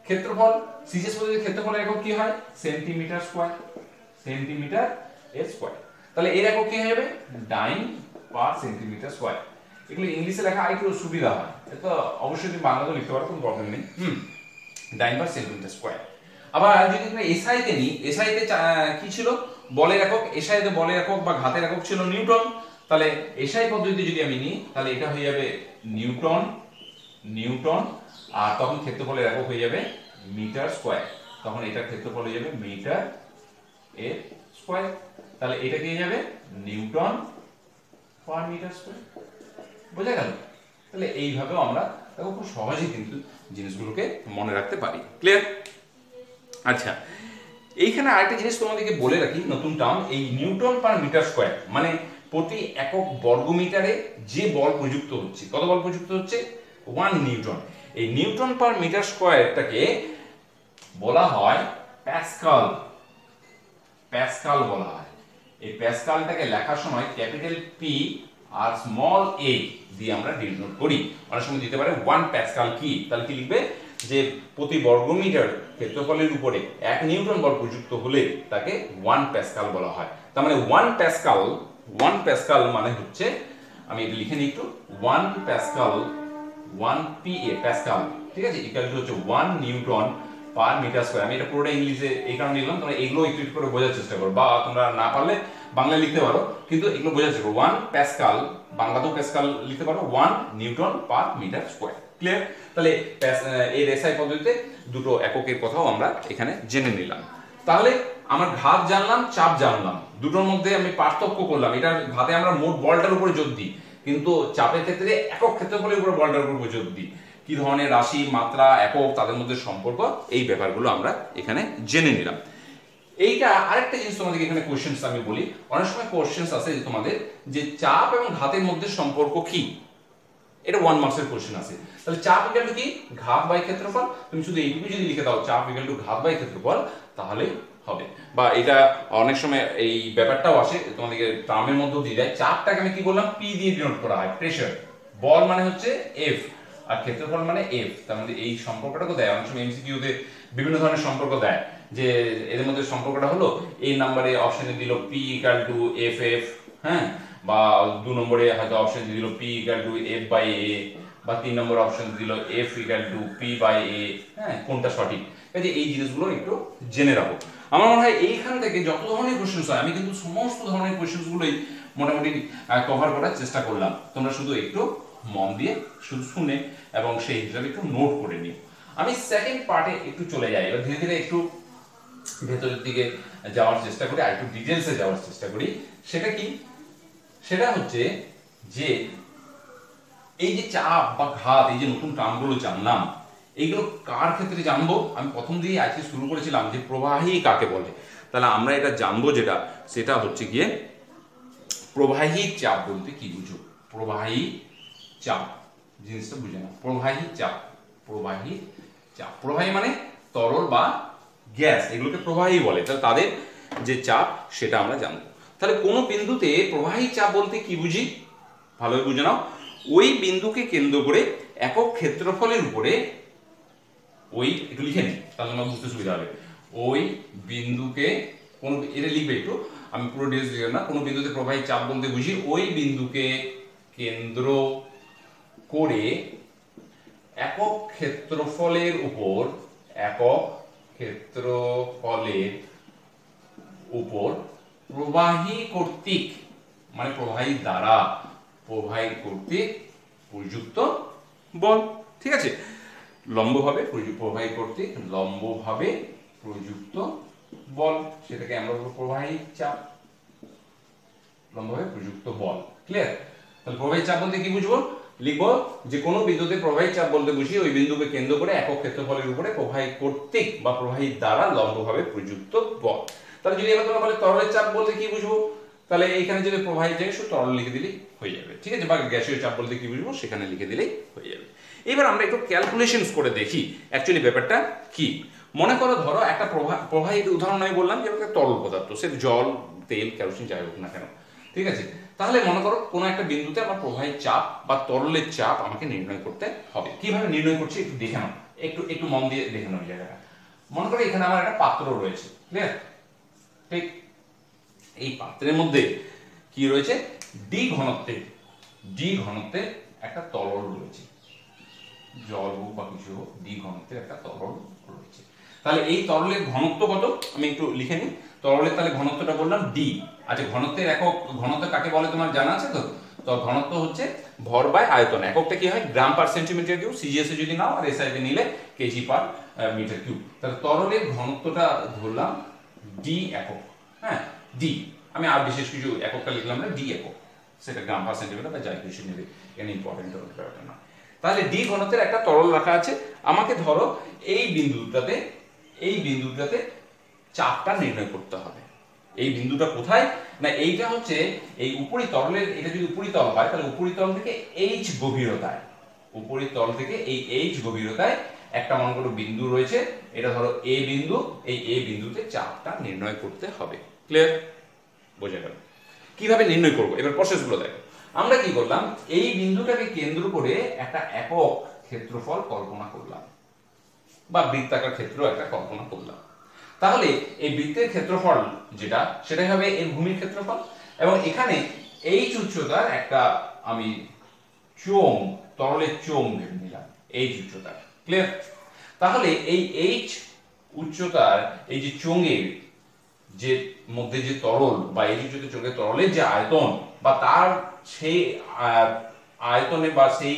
ক্ষেত্রফল, সিজিএস পদ্ধতিতে ক্ষেত্রফলের একক কি হয়, সেন্টিমিটার স্কয়ার, সেন্টিমিটার স্কয়ার। তাহলে এর একক কি হবে, ডাইন পার সেন্টিমিটার স্কয়ার। এগুলো ইংলিশে লেখা একটু সুবিধা হয়, এটা অবশ্যই তুমি বাংলাতেও লিখতে পারো, কোনো প্রবলেম নেই। ডাইন পার সেন্টিমিটার স্কয়ার। আবার যদি তুমি এসআইতে নিই, এসআইতে কি ছিল, বলের একক। এসআইতে বলের একক বা ঘাতের একক ছিল নিউটন। তাহলে এসআই পদ্ধতিতে যদি আমি নিই, তাহলে এটা হয়ে যাবে নিউটন, আর তখন ক্ষেত্রফলের একক হয়ে যাবে মিটার স্কয়ার। তখন এটার ক্ষেত্রফল হয়ে যাবে মিটার এর স্কয়ার। তাহলে এটা কি হয়ে যাবে নিউটন পার মিটার স্কয়ার। বোঝা গেল? তাহলে এইভাবেও আমরা দেখো খুব সহজেই কিন্তু জিনিসগুলোকে মনে রাখতে পারি। ক্লিয়ার? আচ্ছা, এইখানে আরেকটা জিনিস তোমাদেরকে বলে রাখি, নতুন টার্ম, এই নিউটন পার মিটার স্কয়ার মানে প্রতি একক বর্গমিটারে যে বল প্রযুক্ত হচ্ছে, কত বল প্রযুক্ত হচ্ছে, 1 নিউটন। এই নিউটন পার মিটার স্কয়ারটাকে বলা হয় প্যাসকাল, প্যাসকাল বলা হয়। এই প্যাসকালটাকে লেখার সময় ক্যাপিটাল পি আর স্মল a দিয়ে আমরা ডিনোট করি। অনেক সময় দিতে পারে 1 প্যাসকাল কি, তাহলে কি লিখবে, যে প্রতি বর্গমিটার ক্ষেত্রফলের উপরে 1 নিউটন বল প্রযুক্ত হলে তাকে 1 প্যাসকাল বলা হয়। তার মানে 1 প্যাসকাল মানে হচ্ছে, আমি এটা লিখে নিই একটু, 1 প্যাসকাল 1 PA প্যাসকাল, ঠিক আছে, ইকুয়াল টু হচ্ছে 1 নিউটন পার মিটার স্কয়ার। আমি এটা পুরোটা ইংলিশে এই কারণে লিখলাম, তোমরা এগুলো একটু একটু করে বোঝার চেষ্টা করো, বা তোমরা না পারলে বাংলায় লিখতে পারো, কিন্তু এগুলো বোঝার চেষ্টা করো। 1 প্যাসকাল, বাংলাতেও প্যাসকাল লিখতে পারো, 1 newton per metre square. Clear? তাহলে এই এসআই পদ্ধতিতে দুটো এককের কথাও আমরা এখানে জেনে নিলাম। তাহলে আমার ঘাত জানলাম, চাপ জানলাম, দুটোর মধ্যে আমি পার্থক্য করলাম। এটা ঘাতে আমরা মোট বলটার উপরে জোর দিই, কিন্তু চাপের ক্ষেত্রে একক ক্ষেত্রফলের উপর বলটার উপর জোর দিই। কি ধরনের রাশি, মাত্রা, একক, তাদের মধ্যে সম্পর্ক, এই ব্যাপারগুলো আমরা এখানে জেনে নিলাম। এইটা আরেকটা জিনিস তোমাদেরকে এখানে কোশ্চেনস আমি বলি, অনেক সময় কোশ্চেনস আছে যে তোমাদের, যে চাপ এবং ঘাতের মধ্যে সম্পর্ক কি, এটা 1 মার্কসের কোশ্চেন আছে। তাহলে চাপ ইকুয়াল টু কি, ঘাত বাই ক্ষেত্রফল। তুমি শুধু এইটুকু যদি লিখে দাও, চাপ ইকুয়াল টু ঘাত বাই ক্ষেত্রফল, তাহলে হবে। বা এটা অনেক সময় এই ব্যাপারটাও আসে, তোমাদেরকে টার্মের মধ্যেও দিয়ে যায়। চাপটাকে আমি কি বললাম, পি দিয়ে ডিনোট করা হয়, প্রেসার। বল মানে হচ্ছে এফ, আর ক্ষেত্রফল মানে এফ। তার মধ্যে এই সম্পর্কটাকে দেয়, অনেক সময় এমসিকিউতে বিভিন্ন ধরনের সম্পর্ক দেয়, যে এদের মধ্যে সম্পর্কটা হলো, এই নাম্বারে অপশনে দিল P equal to F F, হ্যাঁ, বা 2 নম্বরে হয়তো অপশন দিল P equal to F by A, বা 3 নম্বর অপশন দিল F equal to P by A, হ্যাঁ, কোনটা সঠিক। কাজে এই জিনিসগুলো একটু জেনে রাখো। আমার মনে হয় এইখান থেকে যত ধরনের কোশ্চেন্স হয়, আমি কিন্তু সমস্ত ধরনের কোশ্চেন্সগুলোই মোটামুটি কভার করার চেষ্টা করলাম। তোমরা শুধু একটু মন দিয়ে শুধু শুনে এবং সেই হিসাবে একটু নোট করে নিও। আমি সেকেন্ড পার্টে একটু চলে যাই, এবার ধীরে ধীরে একটু ভেতরের দিকে যাওয়ার চেষ্টা করি, আর একটু ডিটেলসে যাওয়ার চেষ্টা করি। সেটা কি, সেটা হচ্ছে যে এই যে চাপ বা ঘাত, এই যে নতুন টার্মগুলো জানলাম, এইগুলো কার ক্ষেত্রে জানবো? আমি প্রথম দিকেই আজকে শুরু করেছিলাম যে প্রবাহী কাকে বলে। তাহলে আমরা এটা জানবো, যেটা সেটা হচ্ছে গিয়ে প্রবাহী চাপ বলতে কি বুঝো। প্রবাহী চাপ জিনিসটা বুঝে না। প্রবাহী চাপ, প্রবাহী চাপ, প্রবাহী মানে তরল বা গ্যাস, এগুলোকে প্রবাহী বলে। তাহলে তাদের যে চাপ সেটা আমরা জানবো। তাহলে কোনো বিন্দুতে প্রবাহী চাপ বলতে কি বুঝি, ভালোভাবে বুঝে নাও। ওই বিন্দুকে কেন্দ্র করে একক ক্ষেত্রফলের উপরে, ওই একটু লিখে নিই তাহলে আমার বুঝতে সুবিধা হবে। ওই বিন্দুকে, কোন এটা লিখবে একটু, আমি পুরো ডিটেলস লিখলাম না। কোনো বিন্দুতে প্রবাহী চাপ বলতে বুঝি ওই বিন্দুকে কেন্দ্র করে একক ক্ষেত্রফলের উপর, একক ক্ষেত্রফলের উপর প্রবাহী কর্তৃক, মানে প্রবাহী দ্বারা, প্রবাহী কর্তৃক প্রযুক্ত বল। ঠিক আছে, লম্বভাবে প্রবাহী কর্তৃক লম্বভাবে প্রযুক্ত বল, সেটাকে আমরা বলবো প্রবাহী চাপ, লম্বভাবে প্রযুক্ত বল। ক্লিয়ার? তাহলে প্রবাহী চাপ বলতে কি বুঝবো, লিখবো যে কোনো বিন্দুতে প্রবাহী চাপ বলতে বুঝি ওই বিন্দুকে কেন্দ্র করে একক ক্ষেত্রফলের উপরে প্রবাহী কর্তৃক বা প্রবাহী দ্বারা লম্বভাবে প্রযুক্ত বল। তাহলে যদি এবার তোমরা বলে তরলের চাপ বলতে কি বুঝবো, তাহলে এইখানে যদি প্রবাহী জায়গায় শুধু তরল লিখে দিলেই হয়ে যাবে। ঠিক আছে, বা গ্যাসীয় চাপ বলতে কি বুঝবো সেখানে লিখে দিলেই হয়ে যাবে। এবার আমরা একটু ক্যালকুলেশনস করে দেখি অ্যাকচুয়ালি ব্যাপারটা কি। মনে করো, ধরো একটা প্রবাহীর উদাহরণ আমি বললাম যে একটা তরল পদার্থ, সে জল, তেল, কেরোসিন যাই হোক না কেন। ঠিক আছে, তাহলে মনে করো কোনো একটা বিন্দুতে আমার প্রবাহী চাপ বা তরলের চাপ আমাকে নির্ণয় করতে হবে। কিভাবে নির্ণয় করছি একটু দেখে নাও, একটু মন দিয়ে দেখে নাও জায়গাটা। মনে করো এখানে আমার একটা পাত্র রয়েছে, ক্লিয়ার? ঠিক, এই পাত্রের মধ্যে কি রয়েছে, ডি ঘনত্বের একটা তরল রয়েছে, জল হোক বা কিছু হোক, ডি ঘনত্বের একটা তরল রয়েছে। তাহলে এই তরলের ঘনত্ব কত আমি একটু লিখে নিই। তরলের তাহলে ঘনত্বটা বললাম ডি। আচ্ছা, ঘনত্বের একক, ঘনত্ব কাকে বলে তোমার জানা আছে তো? তো ঘনত্ব হচ্ছে ভর বাই আয়তন। এককটা কি হয়, গ্রাম পার সেন্টিমিটার কিউব, সিজিএস যদি নাও, আর এসআইতে নিলে কেজি পার মিটার কিউব। তাহলে তরলের ঘনত্বটা ধরলাম ডি একক। হ্যাঁ, ডি, আমি আর বিশেষ কিছু এককটা লিখলাম না, ডি একক, সেটা গ্রাম পার সেন্টিমিটার বা যাই কিছু নেবে, এখানে ইম্পর্টেন্ট ব্যাপারটা না। তাহলে ডি ঘনত্বের একটা তরল রাখা আছে। আমাকে ধরো এই বিন্দুটাতে চাপটা নির্ণয় করতে হবে। এই বিন্দুটা কোথায় না, এইটা হচ্ছে এই উপরিতলের, এটা যদি উপরিতল হয় তাহলে উপরিতল থেকে এইচ গভীরতায়, উপরিতল থেকে এই এইচ গভীরতায় একটা মনে করো বিন্দু রয়েছে, এটা ধরো এ বিন্দু, এই এ বিন্দুতে চাপটা নির্ণয় করতে হবে। ক্লিয়ার? বোঝা গেল? কিভাবে নির্ণয় করব এবার প্রসেসগুলো দেখো। আমরা কি করলাম, এই বিন্দুটাকে কেন্দ্র করে একটা একক ক্ষেত্রফল কল্পনা করলাম, বা বৃত্তাকার ক্ষেত্র একটা কল্পনা করলাম। তাহলে এই বৃত্তের ক্ষেত্রফল যেটা, সেটাই হবে এর ভূমির ক্ষেত্রফল। এবং এখানে এইচ উচ্চতার একটা আমি চোঙ, তরলের চোঙ ভেবে নিলাম, এইচ উচ্চতার। ক্লিয়ার? তাহলে এই এইচ উচ্চতার এই যে চোঙের যে মধ্যে যে তরল, বা এই যে চোঙের তরলের যে আয়তন, বা তার সেই আয়তনে বা সেই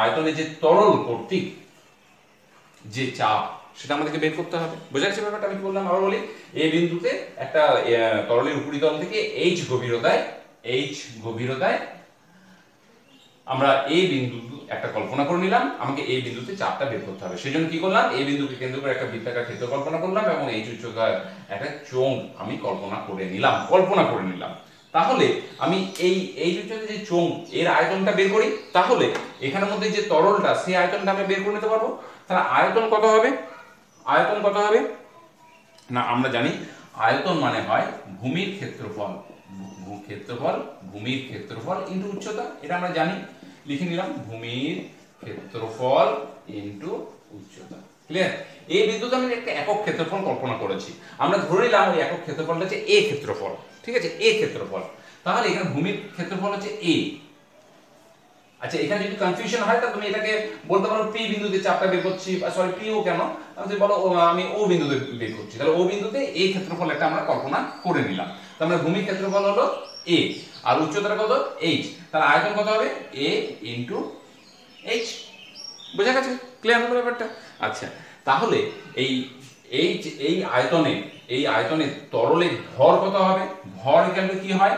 আয়তনে যে তরল কর্তৃক যে চাপ, সেটা আমাদেরকে বের করতে হবে। বোঝা যাচ্ছে ব্যাপারটা আমি কি বললাম? আবার বলি, এই বিন্দুতে একটা তরলের উপরিতল থেকে এইচ গভীরতায় আমরা এই বিন্দু একটা কল্পনা করে নিলাম, আমাকে এই বিন্দুতে চাপটা বের করতে হবে। সেই জন্য কি করলাম, এই বিন্দুকে কেন্দ্র করে একটা বৃত্তাকার ক্ষেত্র কল্পনা করলাম, এবং এইচ উচ্চতার একটা চোঙ আমি কল্পনা করে নিলাম। তাহলে আমি এই উচ্চতার যে চোঙ, এর আয়তনটা বের করি। তাহলে এখানের মধ্যে যে তরলটা, সেই আয়তনটা আমি বের করে নিতে পারবো। তাহলে আয়তন কত হবে না, আমরা জানি আয়তন মানে হয় ভূমির ক্ষেত্রফল, ভূমির ক্ষেত্রফল ইনটু উচ্চতা। এটা আমরা জানি, লিখে নিলাম, ভূমির ক্ষেত্রফল ইনটু উচ্চতা। ক্লিয়ার? এই বিন্দুতে আমি একটা একক ক্ষেত্রফল কল্পনা করেছি। আমরা ধরে নিলাম ওই একক ক্ষেত্রফলটা হচ্ছে এ ক্ষেত্রফল। ঠিক আছে, এ ক্ষেত্রফল। তাহলে এখানে ভূমির ক্ষেত্রফল হচ্ছে এ। আচ্ছা, এখানে যদি কনফিউশন হয় তাহলে তুমি এটাকে বলতে পারো পি বিন্দুতে চাপটা বের করছি, সরি পি ও কেন, তুমি বলো আমি ও বিন্দুতে বের করছি। তাহলে ও বিন্দুতে এই ক্ষেত্রফল একটা আমরা কল্পনা করে নিলাম। তার মানে ভূমির ক্ষেত্রফল হলো এ, আর উচ্চতাটা কত, এইচ। তাহলে আয়তন কত হবে, এ ইনটু এইচ। বোঝা গেছে? ক্লিয়ার হলো ব্যাপারটা? আচ্ছা, তাহলে এই আয়তনে তরলের ভর কত হবে? ভর এখানে কি হয়,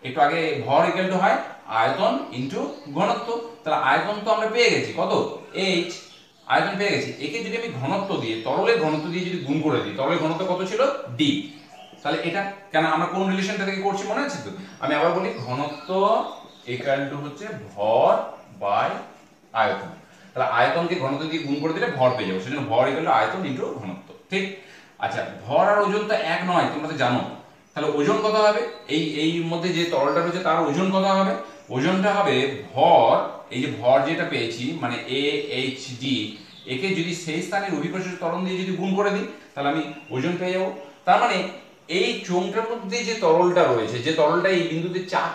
একটু আগে ভর ইকুয়াল টু হয় আয়তন ইনটু ঘনত্ব। তাহলে আয়তন তো আমরা পেয়ে গেছি কত, h, আয়তন পেয়ে গেছি। একে যদি আমি ঘনত্ব দিয়ে, তরলের ঘনত্ব দিয়ে যদি গুণ করে দিই, তরলের ঘনত্ব কত ছিল, d। তাহলে এটা কেন আমরা কোন রিলেশনটা থেকে করছি মনে আছে তো? আমি আবার বলি, ঘনত্ব ইকুয়াল টু হচ্ছে ভর বাই আয়তন। তাহলে আয়তনকে ঘনত্ব দিয়ে গুণ করে দিলে ভর পেয়ে যাবো, সেজন্য ভর ইকুয়াল টু আয়তন ইনটু ঘনত্ব, ঠিক? আচ্ছা, ভর আর ওজন তো এক নয়, তোমরা তো জানো। তাহলে ওজন কত হবে? এই মধ্যে যে তরলটা রয়েছে তার ওজন কত হবে? ওজনটা হবে ভর, এই যে ভর যেটা পেয়েছি মানে AHD, একে যদি সেই স্থানের অভিকর্ষজ ত্বরণ দিয়ে যদি গুণ করে দিই তাহলে আমি ওজন পেয়ে যাবো। তার মানে এই চোঙটার মধ্যে যে তরলটা রয়েছে, যে তরলটা এই বিন্দুতে চাপ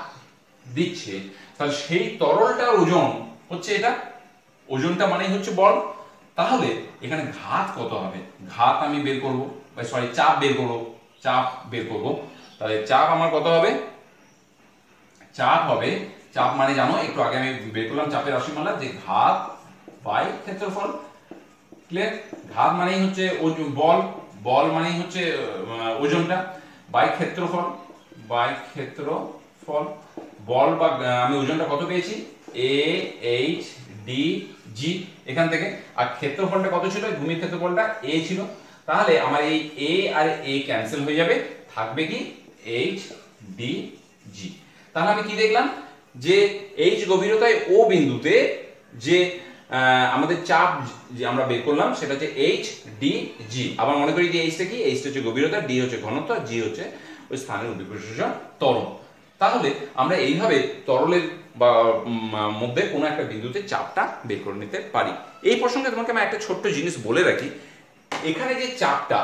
দিচ্ছে, তাহলে সেই তরলটার ওজন হচ্ছে এটা, ওজনটা মানেই হচ্ছে বল। তাহলে এখানে ঘাত কত হবে? ঘাত আমি বের করবো, সরি চাপ বের করবো, চাপ বের করবো। তাহলে চাপ আমার কত হবে? চাপ হবে, চাপ মানে জানো, একটু আগে আমি বের করলাম চাপের রাশিমালা, যে ঘাত বাই ক্ষেত্রফল। ক্লিয়ার? ঘাত মানেই হচ্ছে বল, বল মানেই হচ্ছে ওজনটা, বাই ক্ষেত্রফল, বাই ক্ষেত্রফল। বল বা আমি ওজনটা কত পেয়েছি? AHDG এখান থেকে। আর ক্ষেত্রফলটা কত ছিল? ভূমির ক্ষেত্রফলটা a ছিল। তাহলে আমার এই a আর a ক্যান্সেল হয়ে যাবে, থাকবে কি HDG। তাহলে আমি কি দেখলাম, যে h গভীরতায় ও বিন্দুতে যে আমাদের চাপ যে আমরা বের করলাম সেটা হচ্ছে HDG। আবার মনে করি যে h টা কি? h টা হচ্ছে গভীরতা, d হচ্ছে ঘনত্ব, আর g হচ্ছে ওই স্থানের অভিকর্ষজ ত্বরণ। তাহলে আমরা এইভাবে তরলের বা মধ্যে কোনো একটা বিন্দুতে চাপটা বের করে নিতে পারি। এই প্রসঙ্গে তোমাকে আমি একটা ছোট্ট জিনিস বলে রাখি, এখানে যে চাপটা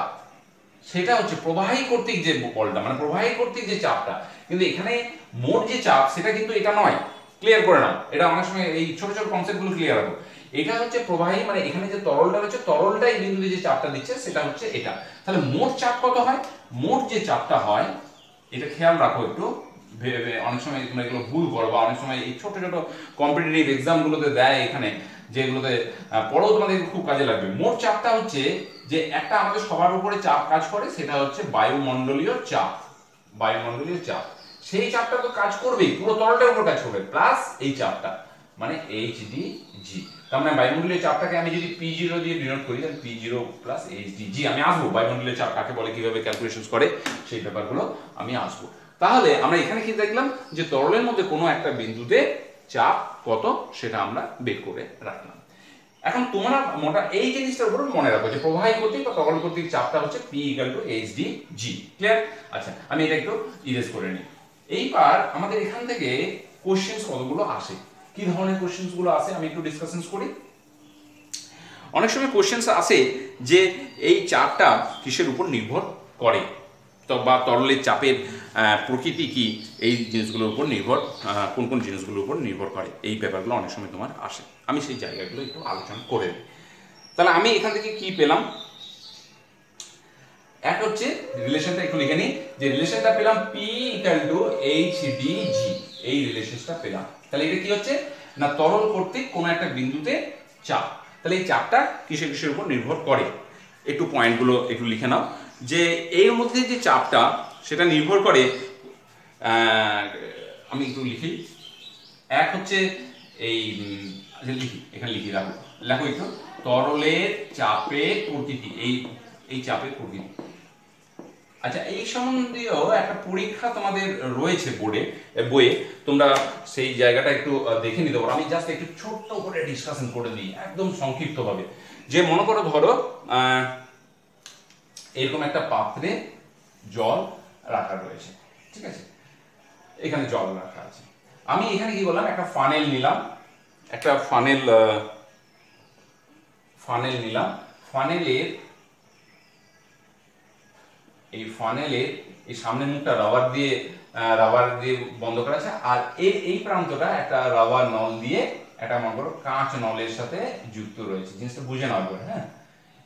সেটা হচ্ছে প্রবাহী কর্তৃক যে বলটা, মানে প্রবাহী কর্তৃক যে চাপটা, কিন্তু এখানে মোট যে চাপ সেটা কিন্তু এটা নয়। ক্লিয়ার করে নাও, এটা অনেক সময় এই ছোট ছোট কনসেপ্ট গুলো ক্লিয়ার রাখো। এটা হচ্ছে প্রবাহী, মানে এখানে যে তরলটা রয়েছে, তরলটাই বিন্দুতে যে চাপটা দিচ্ছে সেটা হচ্ছে এটা। তাহলে মোট চাপ কত হয়? মোট যে চাপটা হয়, এটা খেয়াল রাখো একটু, অনেক সময় তোমরা এগুলো ভুল করো, বা অনেক সময় এই ছোট ছোট কম্পিটিটিভ এক্সাম গুলোতে দেয় এখানে, যেগুলোতে পরেও তোমাদের খুব কাজে লাগবে। মোট চাপটা হচ্ছে যে একটা আমাদের সবার উপরে চাপ কাজ করে, সেটা হচ্ছে বায়ুমণ্ডলীয় চাপ। বায়ুমণ্ডলীয় চাপ, সেই চাপটা তো কাজ করবেই, পুরো তরলটার উপর কাজ করবে, প্লাস এই চাপটা মানে HDG। তার মানে বায়ুমণ্ডলীয় চাপটাকে আমি যদি P0 দিয়ে ডিনোট করি, তাহলে P0 প্লাস HDG। আমি আসবো বায়ুমণ্ডলীয় চাপ কাকে বলে, কিভাবে ক্যালকুলেশন করে, সেই ব্যাপারগুলো আমি আসবো। তাহলে আমরা এখানে কি দেখলাম, যে তরলের মধ্যে কোনো একটা বিন্দুতে চাপ কত সেটা আমরা বের করে রাখলাম। এখন তোমরা মোটা এই জিনিসটার উপর মনে রাখো যে প্রবাহী কর্তৃক বা তরল কর্তৃক চাপটা হচ্ছে P = HDG। ক্লিয়ার? আচ্ছা, আমি এটা একটু ইরেজ করে নিই। এইবার আমাদের এখান থেকে কোশ্চেন্স কতগুলো আসে, কি ধরনের কোশ্চেন্স গুলো আসে আমি একটু ডিসকাশন করি। অনেক সময় কোশ্চেন্স আসে যে এই চাপটা কিসের উপর নির্ভর করে, তো বা তরলের চাপের প্রকৃতি কি, এই জিনিসগুলোর উপর নির্ভর, কোন কোন জিনিসগুলোর উপর নির্ভর করে, এই ব্যাপারগুলো অনেক সময় তোমার আসে। আমি সেই জায়গাগুলো একটু আলোচনা করে দিই। তাহলে আমি এখান থেকে কি পেলাম, এক হচ্ছে রিলেশনটা একটু লিখে নিই, যে রিলেশনটা পেলাম P = HDG, এই রিলেশনটা পেলাম। তাহলে এটা কি হচ্ছে না, তরল কর্তৃক কোন একটা বিন্দুতে চাপ। তাহলে এই চাপটা কিসের কিসের উপর নির্ভর করে, একটু পয়েন্টগুলো একটু লিখে নাও। যে এর মধ্যে যে চাপটা সেটা নির্ভর করে, আমি একটু লিখি। এক হচ্ছে এই লিখি, এখানে লিখি, রাখো লেখো একটু, তরলের চাপের প্রকৃতি, এই চাপের প্রকৃতি। আচ্ছা, এই সম্বন্ধীয় একটা পরীক্ষা তোমাদের রয়েছে বইয়ে, তোমরা সেই জায়গাটা একটু দেখে নিতে পারো। আমি জাস্ট একটু ছোট্ট করে ডিসকাশন করে দিই একদম সংক্ষিপ্ত ভাবে। যে মনে করো, ধরো এরকম একটা পাত্রে জল রাখা রয়েছে, ঠিক আছে, এখানে জল রাখা আছে। আমি এখানে কি করলাম, একটা ফানেল নিলাম, একটা ফানেল নিলাম। ফানেলের এই সামনের মুখটা রাবার দিয়ে বন্ধ করা আছে, আর এই প্রান্তটা একটা রাবার নল দিয়ে, একটা মনে করো কাঁচ নলের সাথে যুক্ত রয়েছে। জিনিসটা বুঝে নাও করে, হ্যাঁ,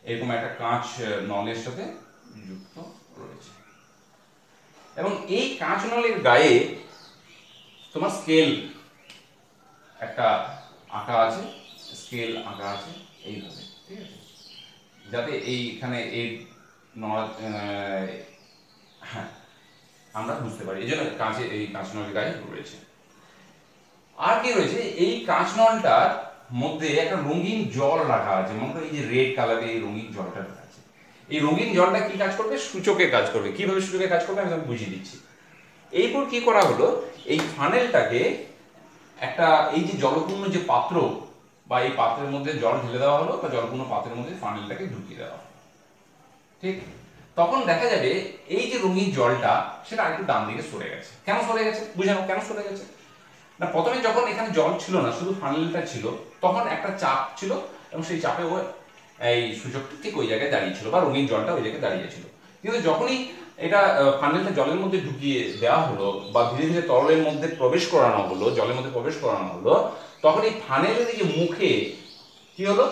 এরকম একটা কাঁচ নলের সাথে যুক্ত রয়েছে, এবং এই কাঁচ নলের গায়ে তোমার স্কেল একটা আঁকা আছে, এইভাবে, ঠিক আছে, যাতে এইখানে এই হ্যাঁ, আমরা বুঝতে পারি। এই জন্য এই কাঁচ নল গায়ে রয়েছে। আর কি রয়েছে, এই কাঁচ নলটার মধ্যে একটা রঙিন জল রাখা আছে, মনে করো এই যে রেড কালারের এই রঙিন জলটা রাখা আছে। এই রঙিন জলটা কি কাজ করবে? সূচকের কাজ করবে। কিভাবে সূচকের কাজ করবে আমি তোমাকে বুঝিয়ে দিচ্ছি। এরপর কি করা হলো, এই ফানেলটাকে একটা এই যে জলপূর্ণ যে পাত্র বা এই পাত্রের মধ্যে জল ঢেলে দেওয়া হলো, বা জলপূর্ণ পাত্রের মধ্যে ফানেলটাকে ঢুকিয়ে দেওয়া হলো। ঠিক, তখন দেখা যাবে এই যে রঙিন জলটা সেটা আরেকটু ডান দিকে সরে গেছে। কেন সরে গেছে বুঝানো, কেন সরে গেছে না, প্রথমে যখন এখানে জল ছিল না, শুধু ফানেলটা ছিল, তখন একটা চাপ ছিল এবং সেই চাপে ও এই সূচকটা ঠিক ওই জায়গায় দাঁড়িয়ে ছিল, বা রঙিন জলটা ওই জায়গায় দাঁড়িয়ে ছিল। কিন্তু যখনই এটা ফানেলটা জলের মধ্যে ঢুকিয়ে দেওয়া হলো বা ধীরে ধীরে তরলের মধ্যে প্রবেশ করানো হলো, জলের মধ্যে প্রবেশ করানো হলো, তখন এই ফানেলের যে মুখে কি হলো,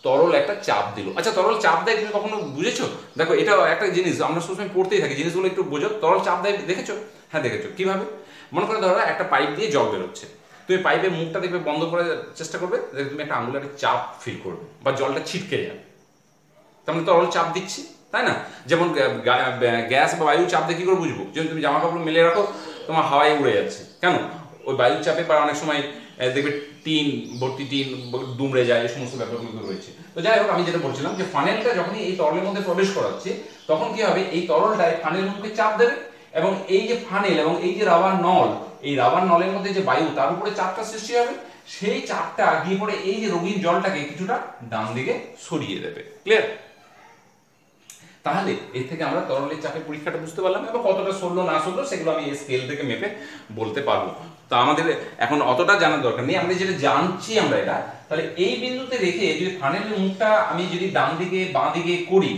তরল একটা চাপ দিল। আচ্ছা, তরল চাপ দেয় তুমি কখনো বুঝেছো? দেখো, এটা একটা জিনিস আমরা সবসময় পড়তেই থাকি, জিনিসগুলো একটু বোঝো। তরল চাপ দেয় দেখেছো? হ্যাঁ দেখেছো। কিভাবে? মনে করে ধরো একটা পাইপ দিয়ে জল বেরোচ্ছে, তুমি পাইপের মুখটা দেখবে বন্ধ করার চেষ্টা করবে, তুমি একটা আঙুলের চাপ ফিল করবে বা জলটা ছিটকে যাবে, তার মানে তরল চাপ দিচ্ছি, তাই না? যেমন গ্যাস বা বায়ু চাপ দিয়ে কি করে বুঝবো? যেমন তুমি জামা কাপড় মেলে রাখো, তোমার হাওয়ায় উড়ে যাচ্ছে, কেন? ওই বায়ুর চাপে বা অনেক সময় দেখবে টিন ভর্তি টিন দুমড়ে যায়, এই সমস্ত ব্যাপারগুলো রয়েছে। তো যাই হোক, আমি যেটা বলছিলাম যে ফানেলটা যখনই এই তরলের মধ্যে প্রবেশ করাচ্ছে, তখন কি হবে, এই তরলটায় ফানেল মুখে চাপ দেবে এবং এই যে ফানেল এবং এই যে রাবার নল, এই রাবার নলের মধ্যে যে বায়ু, তার উপরে চাপটা সৃষ্টি হবে। সেই চাপটা গিয়ে পড়ে এই যে রঙিন জলটাকে কিছুটা ডান দিকে সরিয়ে দেবে। ক্লিয়ার? তাহলে এর থেকে আমরা তরলের চাপের পরীক্ষাটা বুঝতে পারলাম, এবং কতটা সরলো না সরলো সেগুলো আমি এই স্কেল থেকে মেপে বলতে পারবো। তো আমাদের এখন অতটা জানার দরকার নেই, আমরা যেটা জানছি আমরা এটা, তাহলে এই বিন্দুতে রেখে যদি ফানেলের মুখটা আমি যদি ডান দিকে বাঁ দিকে করি,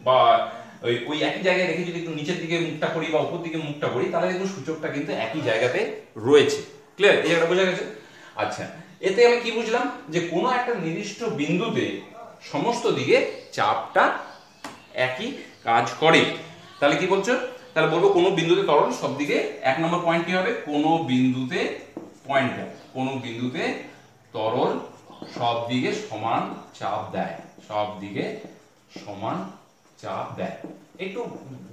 বা ওই একই জায়গায় রেখে যদি একটু নিচের দিকে মুখটা করি বা উপর দিকে মুখটা করি, তাহলে দেখুন সূচকটা কিন্তু একই জায়গাতে রয়েছে। ক্লিয়ার? এই জায়গাটা বোঝা গেছে? আচ্ছা, এতে আমি কি বুঝলাম, যে কোনো একটা নির্দিষ্ট বিন্দুতে সমস্ত দিকে চাপটা একই কাজ করে। তাহলে কি বলছো? তাহলে বলবো কোনো বিন্দুতে তরল সব দিকে, এক নম্বর পয়েন্ট কি হবে, কোনো বিন্দুতে পয়েন্টটা, কোনো বিন্দুতে তরল সব দিকে সমান চাপ দেয়, সব দিকে সমান চাপ দেয়। একটু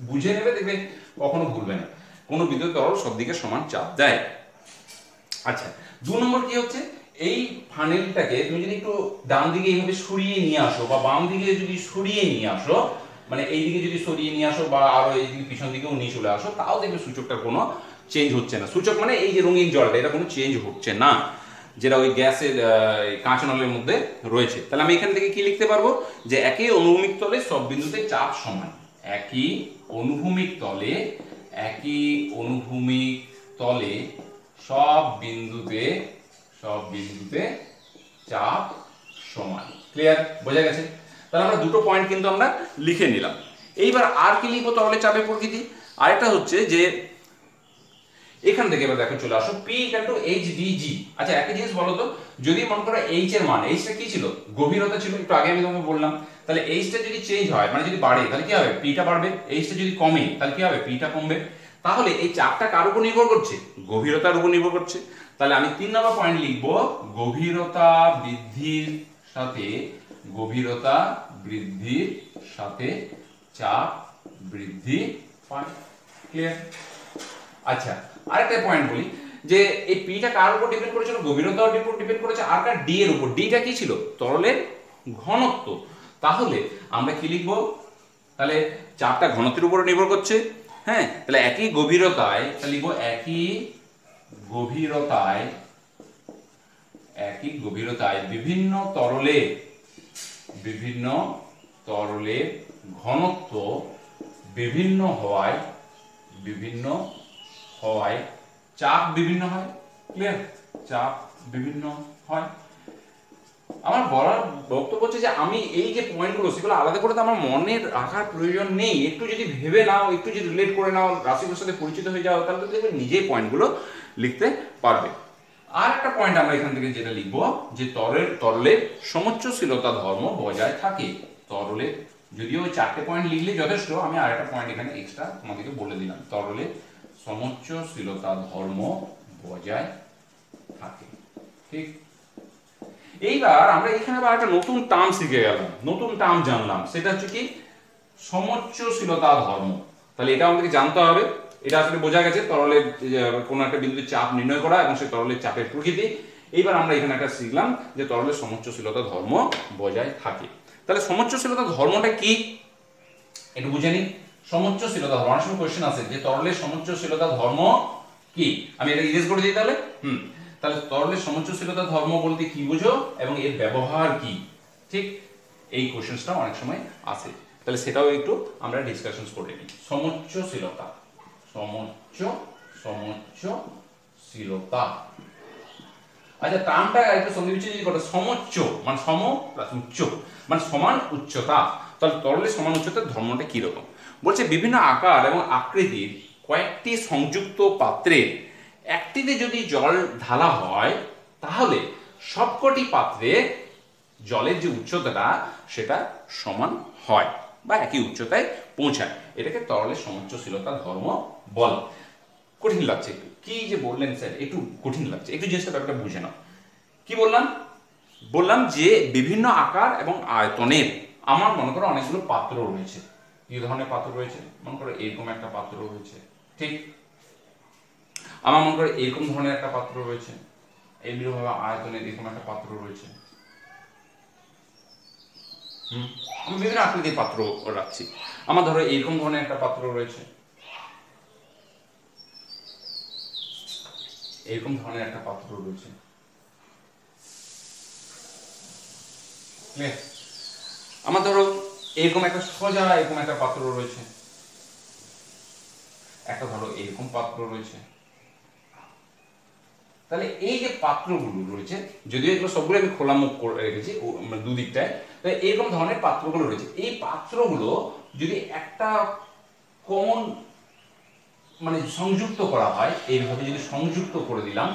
বুঝে নেবে, দেখবে কখনো ভুলবে না। কোনো বিন্দুতে তরল সব দিকে সমান চাপ দেয়। আচ্ছা, দু নম্বর কি হচ্ছে, এই ফানেলটাকে তুমি যদি একটু ডান দিকে এইভাবে সরিয়ে নিয়ে আসো, বা বাম দিকে যদি সরিয়ে নিয়ে আসো, মানে এই দিকে যদি সরিয়ে নিয়ে আসো বা আরো এই দিকে পিছন দিকেও নিয়ে চলে আসো, তাও দেখবে সূচকটার কোনো চেঞ্জ হচ্ছে না। সূচক মানে এই যে রঙিন জলটা, এটা কোনো চেঞ্জ হচ্ছে না, যেটা ওই গ্যাসের কাঁচ নলের মধ্যে রয়েছে। তাহলে আমি এখান থেকে কি লিখতে পারবো, যে একই অনুভূমিক তলে সব বিন্দুতে চাপ সমান, একই অনুভূমিক তলে, একই অনুভূমিক তলে সব বিন্দুতে চাপ সমান। ক্লিয়ার? বোঝা গেছে? তাহলে আমরা দুটো পয়েন্ট কিন্তু আমরা লিখে নিলাম। এইবার আর কি লিখবো তরলের চাপের প্রকৃতি? আরেকটা হচ্ছে যে এখান থেকে এবার দেখো চলে আসো P = HdG। আচ্ছা, একই জিনিস বলো তো, যদি মনে করো H এর মান, H টা কি ছিল, গভীরতা ছিল, একটু আগে আমি তোমাকে বললাম। তাহলে H টা যদি চেঞ্জ হয়, মানে যদি বাড়ে, তাহলে কি হবে, P টা বাড়বে। H টা যদি কমে, তাহলে কি হবে, P টা কমবে। তাহলে এই চাপটা কার উপর নির্ভর করছে? গভীরতার উপর নির্ভর করছে। তাহলে আমি 3 নম্বর পয়েন্ট লিখবো, গভীরতা বৃদ্ধির সাথে চাপ বৃদ্ধি পায়। ক্লিয়ার? আচ্ছা, আরেকটা পয়েন্ট বলি, যে এই পিটা কার উপর ডিপেন্ড করেছিল, গভীরতার উপর ডিপেন্ড করেছে, আর কার, ডি এর উপর। ডিটা কি ছিল, তরলের ঘনত্ব। তাহলে আমরা কি লিখবো, তাহলে চাপটা ঘনত্বের উপর নির্ভর করছে। হ্যাঁ, তাহলে একই গভীরতায় লিখবো, একই গভীরতায় বিভিন্ন তরলের ঘনত্ব বিভিন্ন হওয়ায় চাপ বিভিন্ন হয়। ক্লিয়ার? চাপ বিভিন্ন হয়। আমার বলার বক্তব্য হচ্ছে যে আমি এই যে পয়েন্টগুলো, সেগুলো আলাদা করে তো আমার মনে রাখার প্রয়োজন নেই। একটু যদি ভেবে নাও, একটু যদি রিলেট করে নাও, রাশিগুলোর সাথে পরিচিত হয়ে যাও, তাহলে তো দেখবে নিজেই পয়েন্টগুলো লিখতে পারবে। আর একটা পয়েন্ট আমরা এখান থেকে যেটা লিখবো, যে তরলের সমোচ্চশীলতা ধর্ম বজায় থাকে। তরলের, যদিও ওই 4টে পয়েন্ট লিখলে যথেষ্ট, আমি আর একটা পয়েন্ট এখানে এক্সট্রা তোমাদেরকে বলে দিলাম, তরলের সমোচ্চশীলতা ধর্ম বজায় থাকে। ঠিক? এইবার আমরা এখানে আবার একটা নতুন টার্ম শিখে গেলাম, নতুন টার্ম জানলাম, সেটা হচ্ছে কি, সমোচ্চশীলতা ধর্ম। তাহলে এটা আমাদেরকে জানতে হবে। এটা আসলে বোঝা গেছে তরলের কোনো একটা বিন্দুতে চাপ নির্ণয় করা এবং সেই তরলের চাপের প্রকৃতি। এইবার আমরা এখানে একটা শিখলাম যে তরলের সমোচ্চশীলতা ধর্ম বজায় থাকে। তাহলে সমোচ্চশীলতা ধর্মটা কি একটু বুঝে নিই। সমোচ্চশীলতা ধর্ম, অনেক সময় কোশ্চেন আছে যে তরলের সমোচ্চশীলতা ধর্ম কি, আমি এটা ইরেজ করে দিই তাহলে। তাহলে তরলের সমোচ্চশীলতা ধর্ম বলতে কি বুঝো এবং এর ব্যবহার কি, ঠিক এই কোশ্চেনটা অনেক সময় আসে। তাহলে সেটাও একটু আমরা ডিসকাশন করে নিই। সমোচ্চশীলতা, সমোচ্চশীলতা, আচ্ছা টার্মটা একটু সন্ধিবিচ্ছেদ যদি করে, সমোচ্চ মানে সম প্লাস উচ্চ মানে সমান উচ্চতা। তাহলে তরলের সমান উচ্চতার ধর্মটা কি রকম বলছে, বিভিন্ন আকার এবং আকৃতির কয়েকটি সংযুক্ত পাত্রে একটিতে যদি জল ঢালা হয় তাহলে সবকটি পাত্রে জলের যে উচ্চতাটা সেটা সমান হয় বা একই উচ্চতায় পৌঁছায়। এটাকে তরলের সমোচ্চশীলতা ধর্ম বলে। কঠিন লাগছে একটু, কি যে বললেন স্যার একটু কঠিন লাগছে, একটু জিনিসটা ব্যাপারটা বুঝে নাও। কি বললাম যে বিভিন্ন আকার এবং আয়তনের, আমার মনে করো অনেকগুলো পাত্র রয়েছে। কি ধরনের পাত্র রয়েছে, মনে করো এরকম একটা পাত্র রয়েছে, ঠিক। আমার মনে করো এরকম ধরনের একটা পাত্র রয়েছে, এইভাবে আয়তনের এরকম একটা পাত্র রয়েছে। আমি বিভিন্ন আকৃতির পাত্র রাখছি। আমার ধরো এরকম ধরনের একটা পাত্র রয়েছে, এরকম ধরনের একটা পাত্র রয়েছে। আমার ধরো এরকম একটা সোজা এরকম একটা পাত্র রয়েছে, একটা ধরো এরকম পাত্র রয়েছে। তাহলে এই যে পাত্রগুলো রয়েছে, যদিও এগুলো সবগুলো আমি খোলা মুখ করে রেখেছি দুদিকটায়, তো এরকম ধরনের পাত্রগুলো রয়েছে। এই পাত্রগুলো যদি একটা কমন মানে সংযুক্ত করা হয়, এইভাবে যদি সংযুক্ত করে দিলাম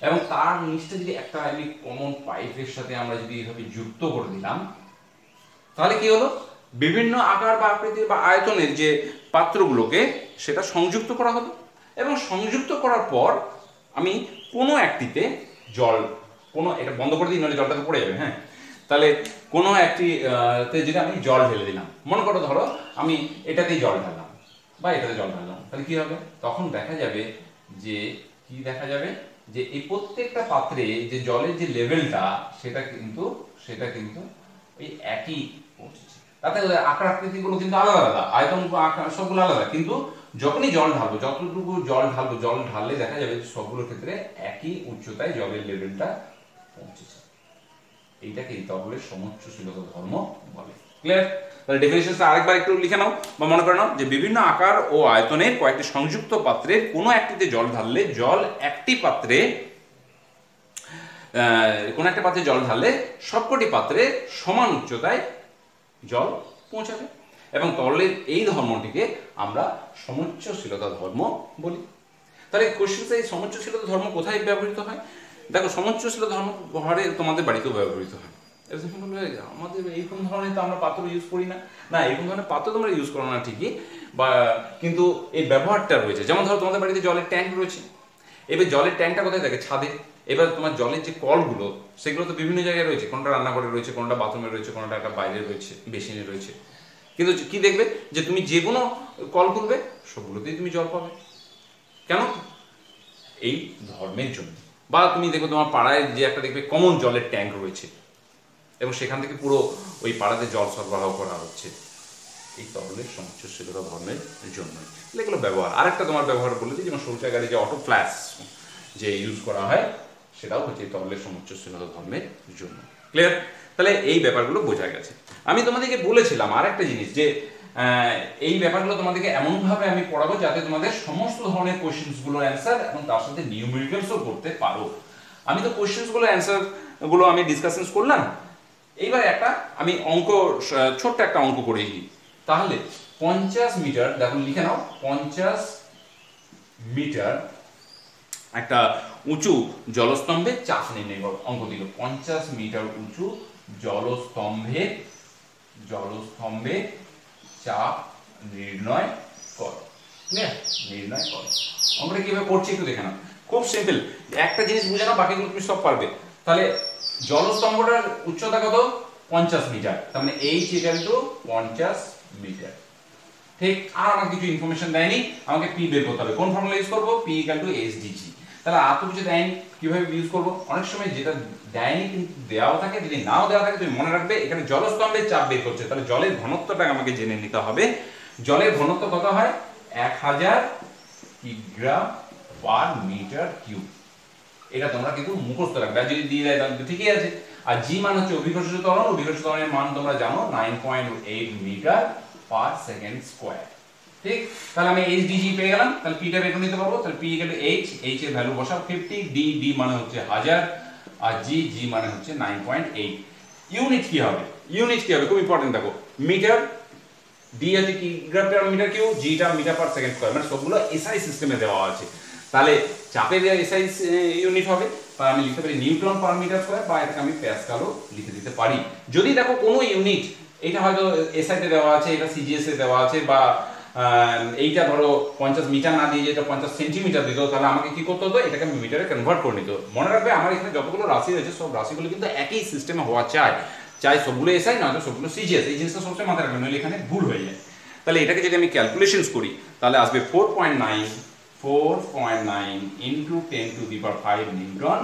এবং তার নিচটা যদি একটা আমি কমন পাইপের সাথে আমরা যদি এইভাবে যুক্ত করে দিলাম, তাহলে কি হলো, বিভিন্ন আকার বা আকৃতির বা আয়তনের যে পাত্রগুলোকে সেটা সংযুক্ত করা হলো এবং সংযুক্ত করার পর আমি কোনো একটিতে জল, কোনো এটা বন্ধ করে দিই নাহলে জলটা তো পড়ে যাবে, হ্যাঁ। তাহলে কোনো একটি যদি আমি জল ঢেলে দিলাম, মনে করো ধরো আমি এটাতেই জল ঢাললাম বা এটাতে জল ঢাললাম, তাহলে কি হবে, তখন দেখা যাবে যে কি দেখা যাবে যে এই প্রত্যেকটা পাত্রে যে জলের যে লেভেলটা সেটা কিন্তু ওই একই পৌঁছেছে। তাতে আকার আকৃতিগুলো কিন্তু আলাদা আলাদা, আয়তন আকার সবগুলো আলাদা, কিন্তু যখনই জল ঢালবো, যতটুকু জল ঢাললে দেখা যাবে যে সবগুলোর ক্ষেত্রে একই উচ্চতায় জলের লেভেলটা পৌঁছেছে। এইটাকে তরলের সমোচ্চশীলতা ধর্ম বলে। ক্লিয়ার? তাহলে ডেফিনিশনটা আরেকবার একটু লিখে নাও বা মনে করে নাও যে বিভিন্ন আকার ও আয়তনের কয়েকটি সংযুক্ত পাত্রের কোনো একটিতে জল ঢাললে কোন একটা পাত্রে জল ঢাললে সবকটি পাত্রে সমান উচ্চতায় জল পৌঁছাবে এবং তরলের এই ধর্মটিকে আমরা সমোচ্চশীলতা ধর্ম বলি। তাহলে কোশ্চেন, এই সমোচ্চশীলতা ধর্ম কোথায় ব্যবহৃত হয়? দেখো, সমোচ্চশীলতা ধর্ম ঘরে তোমাদের বাড়িতেও ব্যবহৃত হয়। আমাদের এইরকম ধরনের তো আমরা পাত্র ইউজ করি না, এরকম ধরনের পাত্র তোমরা ইউজ করো না ঠিকই, বা কিন্তু এই ব্যবহারটা রয়েছে। যেমন ধরো তোমাদের বাড়িতে জলের ট্যাঙ্ক রয়েছে, এবার জলের ট্যাঙ্কটা কোথায় থাকে? ছাদে। এবার তোমার জলের যে কলগুলো সেগুলো তো বিভিন্ন জায়গায় রয়েছে, কোনটা রান্নাঘরে রয়েছে, কোনটা বাথরুমে রয়েছে, কোনটা একটা বাইরে রয়েছে, বেসিনে রয়েছে। কিন্তু কি দেখবে যে তুমি যে কোনো কল খুলবে সবগুলোতেই তুমি জল পাবে। কেন? এই ধর্মের জন্য। বা তুমি দেখো তোমার পাড়ায় যে একটা দেখবে কমন জলের ট্যাঙ্ক রয়েছে এবং সেখান থেকে পুরো ওই পাড়াতে জল সরবরাহ করা হচ্ছে, এই তরলের সমোচ্চশীলতা ধর্মের জন্য। এগুলো ব্যবহার। আরেকটা তোমার ব্যবহার বলে দিই, যেমন শৌচাগারে যে অটো ফ্ল্যাশ যে ইউজ করা হয় সেটাও হচ্ছে তরলের সমোচ্চশীলতা ধর্মের জন্য। ক্লিয়ার? তাহলে এই ব্যাপারগুলো বোঝা গেছে। আমি তোমাদেরকে বলেছিলাম আর একটা জিনিস, যে এই ব্যাপারগুলো তোমাদেরকে এমনভাবে আমি পড়াবো যাতে তোমাদের সমস্ত ধরনের কোশ্চেন্সগুলোর অ্যান্সার এবং তার সাথে নিউমেরিক্যালসও করতে পারো। আমি তো কোশ্চেন্সগুলো অ্যান্সারগুলো আমি ডিসকাশন করলাম, এইবার একটা আমি ছোট্ট একটা অঙ্ক করে দিই। তাহলে 50 মিটার, দেখো লিখে নাও, 50 মিটার একটা উঁচু জলস্তম্ভে চাপ নির্ণয় করো। অঙ্ক দিল 50 মিটার উঁচু জলস্তম্ভে চাপ নির্ণয় করো। নির্ণয় করো। অঙ্কটা কিভাবে করছি একটু দেখে নাও। খুব সিম্পল, একটা জিনিস বুঝে নাও, বাকিগুলো তুমি সব পারবে। তাহলে জলস্তম্ভটার উচ্চতা কত? 50 মিটার। তার মানে h = 50 মিটার। ঠিক। আর আমাকে কিছু ইনফরমেশন দেয়নি, আমাকে পি বের করতে হবে। কোন ফর্মুলা ইউজ করব? P equal to HDG. তাহলে এত কিছু দেয়নি, কিভাবে ইউজ করব? অনেক সময় যেটা দেয়নি কিন্তু দেওয়াও থাকে, যদি নাও দেওয়া থাকে তুমি মনে রাখবে এখানে জলস্তম্ভের চাপ বের করছে, তাহলে জলের ঘনত্বটা আমাকে জেনে নিতে হবে। জলের ঘনত্ব কত হয়? 1000 কিগ্রা পার মিটার কিউব। এটা তোমরা কিন্তু মুখস্থ রাখবে, আর যদি দিয়ে দেয় তাহলে ঠিকই আছে। আর জি মান হচ্ছে অভিকর্ষিত ত্বরণ, অভিকর্ষিত ত্বরণের মান তোমরা জানো 9.8 মিটার পার সেকেন্ড স্কয়ার। ঠিক, তাহলে আমি এইচডিজি পেয়ে গেলাম, তাহলে পিটা বের করে নিতে পারবো। তাহলে P equal two H, H এর ভ্যালু বসাও 50, ডি, ডি মানে হচ্ছে 1000, আর জি, জি মানে হচ্ছে 9.8। ইউনিট কি হবে? ইউনিট কি হবে? খুব ইম্পর্টেন্ট, দেখো মিটার, ডি হচ্ছে কিগ্রা পার মিটার কিউব, জিটা মিটার পার সেকেন্ড স্কয়ার, মানে সবগুলো এসআই সিস্টেমে দেওয়া আছে। তাহলে চাপের এসআই ইউনিট হবে, তাহলে আমি লিখতে পারি নিউটন পার মিটার স্কয়ার, বা এটাকে আমি প্যাসকালও লিখে দিতে পারি। যদি দেখো কোনো ইউনিট, এটা হয়তো এসআই তে দেওয়া আছে, এটা সিজিএস এ দেওয়া আছে, বা এইটা ধরো 50 মিটার না দিয়ে যেটা 50 সেন্টিমিটার দিত, তাহলে আমাকে কি করতে হতো? এটাকে আমি মিটারে কনভার্ট করে নিতে। মনে রাখবে আমার এখানে যতগুলো রাশি রয়েছে সব রাশিগুলো কিন্তু একই সিস্টেমে হওয়া চাই, চাই সবগুলো এসআই না সবগুলো সিজিএস। এই জিনিসটা সবসময় মাথায় রাখবেন, নইলে এখানে ভুল হয়ে যায়। তাহলে এটাকে যদি আমি ক্যালকুলেশনস করি তাহলে আসবে 4.9 into 10 to the power 5 newton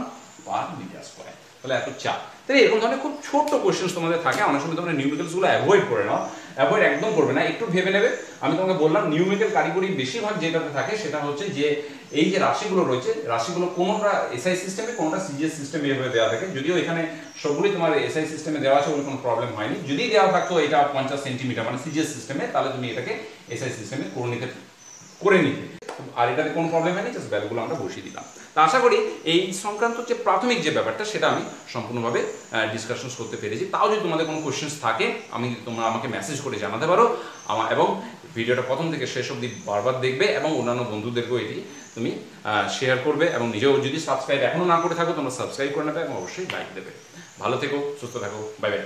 per metre square. তাহলে এত চাপ। তাহলে এরকম ধরনের খুব ছোট্ট কোশ্চেন্স তোমাদের থাকে, অনেক সময় তোমরা নিউমেরিক্যালস গুলো অ্যাভয়েড করে নাও। অ্যাভয়েড একদম করবে না, একটু ভেবে নেবে। আমি তোমাকে বললাম নিউমেরিক্যাল কারিগরি বেশিরভাগ যেটাতে থাকে সেটা হচ্ছে যে এই যে রাশিগুলো রয়েছে, রাশিগুলো কোনোটা এসআই সিস্টেমে, কোনোটা সিজিএস সিস্টেমে এভাবে দেওয়া থাকে। যদিও এখানে সবগুলোই তোমার এসআই সিস্টেমে দেওয়া আছে, ওর কোনো প্রবলেম হয়নি। যদি দেওয়া থাকতো এটা 50 সেন্টিমিটার মানে সিজিএস সিস্টেমে, তাহলে তুমি এটাকে এসআই সিস্টেমে করে নিতে, আর এটাতে কোনো প্রবলেম হয়নি, জাস্ট ভ্যালুগুলো আমরা বসিয়ে দিলাম। তা আশা করি এই সংক্রান্ত যে প্রাথমিক যে ব্যাপারটা সেটা আমি সম্পূর্ণভাবে ডিসকাশন করতে পেরেছি। তাও যদি তোমাদের কোনো কোশ্চেন্স থাকে তোমরা আমাকে মেসেজ করে জানাতে পারো, এবং ভিডিওটা প্রথম থেকে শেষ অবধি বারবার দেখবে, এবং অন্যান্য বন্ধুদেরকেও এটি তুমি শেয়ার করবে, এবং নিজেও যদি সাবস্ক্রাইব এখনো না করে থাকো তোমরা সাবস্ক্রাইব করে নেবে, এবং অবশ্যই লাইক দেবে। ভালো থেকো, সুস্থ থাকো, বাই বাই।